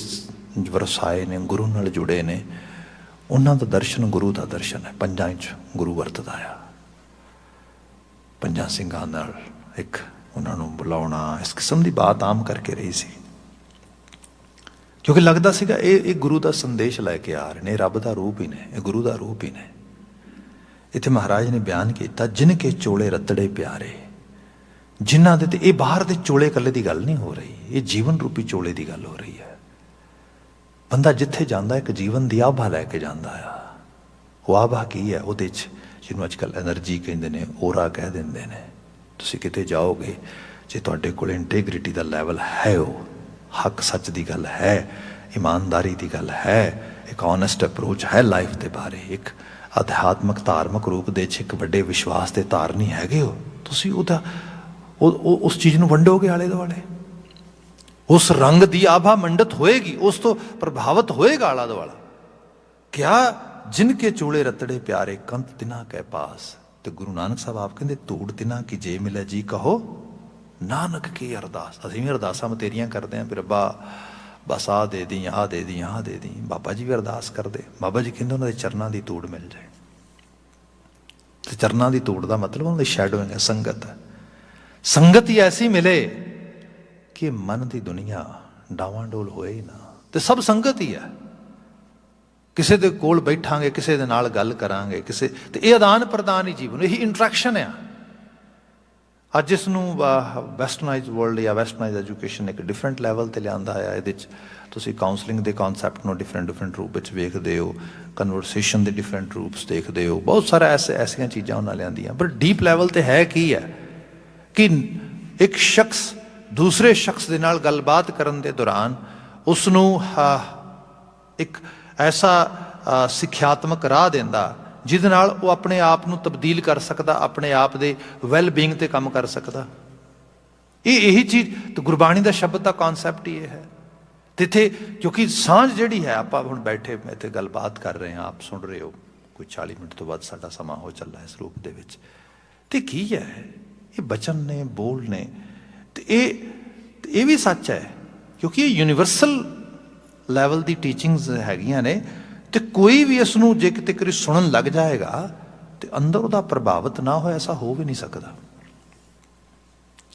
S1: ਵਰਸਾਏ ਨੇ, ਗੁਰੂ ਨਾਲ ਜੁੜੇ ਨੇ, ਉਹਨਾਂ ਦਾ ਦਰਸ਼ਨ ਗੁਰੂ ਦਾ ਦਰਸ਼ਨ ਹੈ। ਪੰਜਾਂ 'ਚ ਗੁਰੂ ਵਰਤਦਾ ਆ, ਪੰਜਾਂ ਸਿੰਘਾਂ ਨਾਲ ਇੱਕ ਉਹਨਾਂ ਨੂੰ ਬੁਲਾਉਣਾ, ਇਸ ਕਿਸਮ ਦੀ ਬਾਤ ਆਮ ਕਰਕੇ ਰਹੀ ਸੀ ਕਿਉਂਕਿ ਲੱਗਦਾ ਸੀਗਾ ਇਹ ਗੁਰੂ ਦਾ ਸੰਦੇਸ਼ ਲੈ ਕੇ ਆ ਰਹੇ ਨੇ, ਰੱਬ ਦਾ ਰੂਪ ਹੀ ਨੇ, ਇਹ ਗੁਰੂ ਦਾ ਰੂਪ ਹੀ ਨੇ। ਇੱਥੇ ਮਹਾਰਾਜ ਨੇ ਬਿਆਨ ਕੀਤਾ ਜਿਨ ਕੇ ਚੋਲੇ ਰਤੜੇ ਪਿਆਰੇ, ਜਿਨ੍ਹਾਂ ਦੇ ਤੇ ਇਹ ਬਾਹਰ ਦੇ ਚੋਲੇ ਇਕੱਲੇ ਦੀ ਗੱਲ ਨਹੀਂ ਹੋ ਰਹੀ, ਇਹ ਜੀਵਨ ਰੂਪੀ ਚੋਲੇ ਦੀ ਗੱਲ ਹੋ ਰਹੀ ਹੈ। ਬੰਦਾ ਜਿੱਥੇ ਜਾਂਦਾ ਇੱਕ ਜੀਵਨ ਦੀ ਆਭਾ ਲੈ ਕੇ ਜਾਂਦਾ ਆ। ਉਹ ਆਭਾ ਕੀ ਹੈ? ਉਹਦੇ 'ਚ ਜਿਹਨੂੰ ਅੱਜ ਕੱਲ੍ਹ ਐਨਰਜੀ ਕਹਿੰਦੇ ਨੇ, ਔਰਾ ਕਹਿ ਦਿੰਦੇ ਨੇ। ਤੁਸੀਂ ਕਿਤੇ ਜਾਓਗੇ, ਜੇ ਤੁਹਾਡੇ ਕੋਲ ਇੰਟੈਗ੍ਰਿਟੀ ਦਾ ਲੈਵਲ ਹੈ, ਉਹ ਹੱਕ ਸੱਚ ਦੀ ਗੱਲ ਹੈ, ਇਮਾਨਦਾਰੀ ਦੀ ਗੱਲ ਹੈ, ਇੱਕ ਓਨੈਸਟ ਅਪਰੋਚ ਹੈ ਲਾਈਫ ਦੇ ਬਾਰੇ, ਇੱਕ ਅਧਿਆਤਮਕ ਧਾਰਮਿਕ ਰੂਪ ਦੇ 'ਚ ਇੱਕ ਵੱਡੇ ਵਿਸ਼ਵਾਸ ਦੇ ਧਾਰਨੀ ਹੈਗੇ ਹੋ, ਤੁਸੀਂ ਉਹਦਾ ਉਸ ਚੀਜ਼ ਨੂੰ ਵੰਡੋਗੇ ਆਲੇ ਦੁਆਲੇ। ਉਸ ਰੰਗ ਦੀ ਆਭਾ ਮੰਡਤ ਹੋਏਗੀ, ਉਸ ਤੋਂ ਪ੍ਰਭਾਵਿਤ ਹੋਏਗਾ ਆਲਾ ਦੁਆਲਾ। ਕਿਆ ਜਿਨ ਕੇ ਚੋਲੇ ਰਤੜੇ ਪਿਆਰੇ ਕੰਤ ਤਿਨਾ ਕੈ ਪਾਸ। ਤੇ ਗੁਰੂ ਨਾਨਕ ਸਾਹਿਬ ਆਪ ਕਹਿੰਦੇ ਧੂੜ ਤਿਨਾ ਕੀ ਜੇ ਮਿਲੇ ਜੀ ਕਹੋ ਨਾਨਕ ਕੀ ਅਰਦਾਸ। ਅਸੀਂ ਵੀ ਅਰਦਾਸਾਂ ਬਤੇਰੀਆਂ ਕਰਦੇ ਹਾਂ, ਵੀ ਰੱਬਾ ਬਸ ਆਹ ਦੇ ਦੀ, ਆਹ ਦੇ ਦੀ, ਆਹ ਦੇ ਦੀ। ਬਾਬਾ ਜੀ ਵੀ ਅਰਦਾਸ ਕਰਦੇ, ਬਾਬਾ ਜੀ ਕਹਿੰਦੇ ਉਹਨਾਂ ਦੇ ਚਰਨਾਂ ਦੀ ਧੂੜ ਮਿਲ ਜਾਏ। ਤੇ ਚਰਨਾਂ ਦੀ ਧੂੜ ਦਾ ਮਤਲਬ ਉਹਨਾਂ ਦੀ ਸ਼ੈਡੋਇੰਗ ਹੈ, ਸੰਗਤ ਹੈ। ਸੰਗਤ ਹੀ ਐਸੀ ਮਿਲੇ ਕਿ ਮਨ ਦੀ ਦੁਨੀਆ ਡਾਵਾਂ ਡੋਲ ਹੋਏ ਹੀ ਨਾ। ਤੇ ਸਭ ਸੰਗਤ ਹੀ ਹੈ। ਕਿਸੇ ਦੇ ਕੋਲ ਬੈਠਾਂਗੇ, ਕਿਸੇ ਦੇ ਨਾਲ ਗੱਲ ਕਰਾਂਗੇ, ਕਿਸੇ ਤੇ ਇਹ ਆਦਾਨ ਪ੍ਰਦਾਨ ਹੀ ਜੀਵਨ, ਇਹੀ ਇੰਟਰੈਕਸ਼ਨ ਆ। ਅੱਜ ਇਸ ਨੂੰ ਵੈਸਟਰਨਾਈਜ਼ ਵਰਲਡ ਜਾਂ ਵੈਸਟਰਨਾਈਜ਼ ਐਜੂਕੇਸ਼ਨ ਇੱਕ ਡਿਫਰੈਂਟ ਲੈਵਲ 'ਤੇ ਲਿਆਂਦਾ ਆ। ਇਹਦੇ 'ਚ ਤੁਸੀਂ ਕਾਉਂਸਲਿੰਗ ਦੇ ਕਨਸੈਪਟ ਨੂੰ ਡਿਫਰੈਂਟ ਰੂਪ ਵਿੱਚ ਵੇਖਦੇ ਹੋ, ਕਨਵਰਸੇਸ਼ਨ ਦੇ ਡਿਫਰੈਂਟ ਰੂਪਸ ਦੇਖਦੇ ਹੋ, ਬਹੁਤ ਸਾਰਾ ਐਸੀਆਂ ਚੀਜ਼ਾਂ ਉਹਨਾਂ ਲਿਆਂਦੀਆਂ। ਪਰ ਡੀਪ ਲੈਵਲ 'ਤੇ ਹੈ ਕੀ ਹੈ ਕਿ ਇੱਕ ਸ਼ਖਸ ਦੂਸਰੇ ਸ਼ਖਸ ਦੇ ਨਾਲ ਗੱਲਬਾਤ ਕਰਨ ਦੇ ਦੌਰਾਨ ਉਸ ਨੂੰ ਇੱਕ ਐਸਾ ਸਿੱਖਿਆਤਮਕ ਰਾਹ ਦਿੰਦਾ ਜਿਹਦੇ ਨਾਲ ਉਹ ਆਪਣੇ ਆਪ ਨੂੰ ਤਬਦੀਲ ਕਰ ਸਕਦਾ, ਆਪਣੇ ਆਪ ਦੇ ਵੈਲਬੀਇੰਗ ਤੇ ਕੰਮ ਕਰ ਸਕਦਾ। ਇਹੀ ਚੀਜ਼ ਤੇ ਗੁਰਬਾਣੀ ਦਾ ਸ਼ਬਦ ਦਾ ਕਨਸੈਪਟ ਹੀ ਇਹ ਹੈ। ਤੇ ਇੱਥੇ ਕਿਉਂਕਿ ਸਾਂਝ ਜਿਹੜੀ ਹੈ, ਆਪਾਂ ਹੁਣ ਬੈਠੇ ਇੱਥੇ ਗੱਲਬਾਤ ਕਰ ਰਹੇ ਹਾਂ, ਆਪ ਸੁਣ ਰਹੇ ਹੋ, ਕੋਈ 40 ਮਿੰਟ ਤੋਂ ਵੱਧ ਸਾਡਾ ਸਮਾਂ ਹੋ ਚੱਲਾ ਇਸ ਰੂਪ ਦੇ ਵਿੱਚ। ਤੇ ਕੀ ਹੈ ਇਹ ਬਚਨ ਨੇ, ਬੋਲ ਨੇ, ਤੇ ਇਹ ਵੀ ਸੱਚ ਹੈ ਕਿਉਂਕਿ ਇਹ ਯੂਨੀਵਰਸਲ ਲੈਵਲ ਦੀ ਟੀਚਿੰਗਸ ਹੈਗੀਆਂ ਨੇ। ਤੇ ਕੋਈ ਵੀ ਇਸ ਨੂੰ ਜੇ ਕਿਤੇ ਕਰੀ ਸੁਣਨ ਲੱਗ ਜਾਏਗਾ ਤੇ ਅੰਦਰ ਉਹਦਾ ਪ੍ਰਭਾਵਿਤ ਨਾ ਹੋਇਆ, ਐਸਾ ਹੋ ਵੀ ਨਹੀਂ ਸਕਦਾ।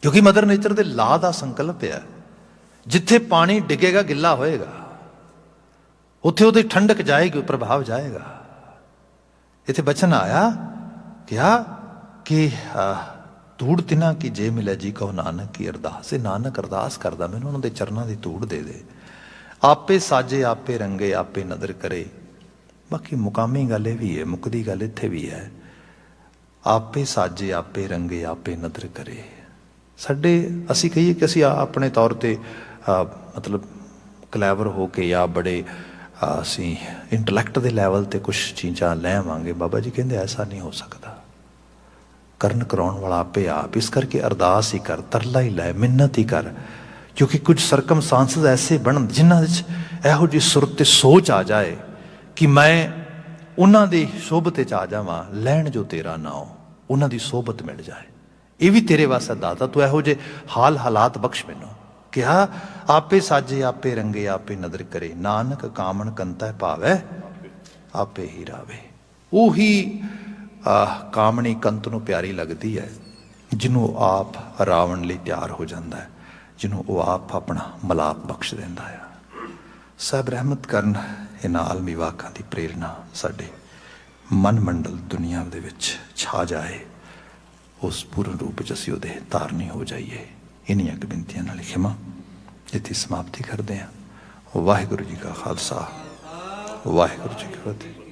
S1: ਕਿਉਂਕਿ ਮਦਰ ਨੇਚਰ ਦੇ ਲਾਅ ਦਾ ਸੰਕਲਪ ਹੈ, ਜਿੱਥੇ ਪਾਣੀ ਡਿੱਗੇਗਾ ਗਿੱਲਾ ਹੋਏਗਾ, ਉੱਥੇ ਉਹਦੀ ਠੰਡਕ ਜਾਏਗੀ, ਪ੍ਰਭਾਵ ਜਾਏਗਾ। ਇੱਥੇ ਬਚਨ ਆਇਆ ਕਿਹਾ ਕਿ ਧੂੜ ਤਿਨਾ ਕੀ ਜੇ ਮਿਲੇ ਜੀ ਕਹੋ ਨਾਨਕ ਕੀ ਅਰਦਾਸ। ਇਹ ਨਾਨਕ ਅਰਦਾਸ ਕਰਦਾ, ਮੈਨੂੰ ਉਹਨਾਂ ਦੇ ਚਰਨਾਂ ਦੀ ਧੂੜ ਦੇ ਦੇ। ਆਪੇ ਸਾਜੇ ਆਪੇ ਰੰਗੇ ਆਪੇ ਨਦਰ ਕਰੇ। ਬਾਕੀ ਮੁਕਾਮੀ ਗੱਲ ਇਹ ਵੀ ਹੈ, ਮੁੱਕਦੀ ਗੱਲ ਇੱਥੇ ਵੀ ਹੈ, ਆਪੇ ਸਾਜੇ ਆਪੇ ਰੰਗੇ ਆਪੇ ਨਦਰ ਕਰੇ। ਅਸੀਂ ਕਹੀਏ ਕਿ ਅਸੀਂ ਆਪਣੇ ਤੌਰ ਤੇ ਮਤਲਬ ਕਲੈਵਰ ਹੋ ਕੇ ਜਾਂ ਬੜੇ ਅਸੀਂ ਇੰਟਲੈਕਟ ਦੇ ਲੈਵਲ ਤੇ ਕੁਛ ਚੀਜ਼ਾਂ ਲੈ ਆਵਾਂਗੇ। ਬਾਬਾ ਜੀ ਕਹਿੰਦੇ ਐਸਾ ਨਹੀਂ ਹੋ ਸਕਦਾ। ਕਰਨ ਕਰਾਉਣ ਵਾਲਾ ਆਪੇ ਆਪ। ਇਸ ਕਰਕੇ ਅਰਦਾਸ ਹੀ ਕਰ, ਤਰਲਾ ਹੀ ਲੈ, ਮਿੰਨਤ ਹੀ ਕਰ। ਕਿਉਂਕਿ ਕੁਝ ਸਰਕਮਸਟੈਂਸਸ ਐਸੇ ਬਣਨ ਜਿਨ੍ਹਾਂ ਵਿੱਚ ਇਹੋ ਜਿਹੀ ਸੁਰਤ ਤੇ ਸੋਚ ਆ ਜਾਏ ਕਿ ਮੈਂ ਉਹਨਾਂ ਦੀ ਸੋਭਤ 'ਚ ਆ ਜਾਵਾਂ, ਲੈਣ ਜੋ ਤੇਰਾ ਨਾਉ, ਉਹਨਾਂ ਦੀ ਸੋਭਤ ਮਿਲ ਜਾਏ। ਇਹ ਵੀ ਤੇਰੇ ਵਾਸਤੇ ਦਾਤਾ, ਤੂੰ ਇਹੋ ਜਿਹੇ ਹਾਲਾਤ ਬਖਸ਼ ਮੈਨੂੰ। ਕਿਹਾ ਆਪੇ ਸਾਜੇ ਆਪੇ ਰੰਗੇ ਆਪੇ ਨਦਰ ਕਰੇ, ਨਾਨਕ ਕਾਮਣ ਕੰਤੈ ਭਾਵੈ ਆਪੇ ਹੀ ਰਾਵੇ। ਉਹੀ ਕਾਮਣੀ ਕੰਤ ਨੂੰ ਪਿਆਰੀ ਲੱਗਦੀ ਹੈ ਜਿਹਨੂੰ ਆਪ ਰਾਵਣ ਲਈ ਤਿਆਰ ਹੋ ਜਾਂਦਾ ਹੈ, ਜਿਹਨੂੰ ਉਹ ਆਪ ਆਪਣਾ ਮਲਾਪ ਬਖਸ਼ ਦਿੰਦਾ ਆ। ਸਾਹਿਬ ਰਹਿਮਤ ਕਰਨ, ਇਹਨਾਂ ਆਲਮੀ ਵਾਕਾਂ ਦੀ ਪ੍ਰੇਰਨਾ ਸਾਡੇ ਮਨ ਮੰਡਲ ਦੁਨੀਆ ਦੇ ਵਿੱਚ ਛਾ ਜਾਏ, ਉਸ ਪੂਰਨ ਰੂਪ 'ਚ ਅਸੀਂ ਉਹਦੇ ਧਾਰਨੀ ਹੋ ਜਾਈਏ। ਇਨੀਆਂ ਕੁ ਬੇਨਤੀਆਂ ਨਾਲ ਖਿਮਾ ਇੱਥੇ ਸਮਾਪਤੀ ਕਰਦੇ ਹਾਂ। ਵਾਹਿਗੁਰੂ ਜੀ ਕਾ ਖਾਲਸਾ, ਵਾਹਿਗੁਰੂ ਜੀ ਕੀ ਫਤਿਹ।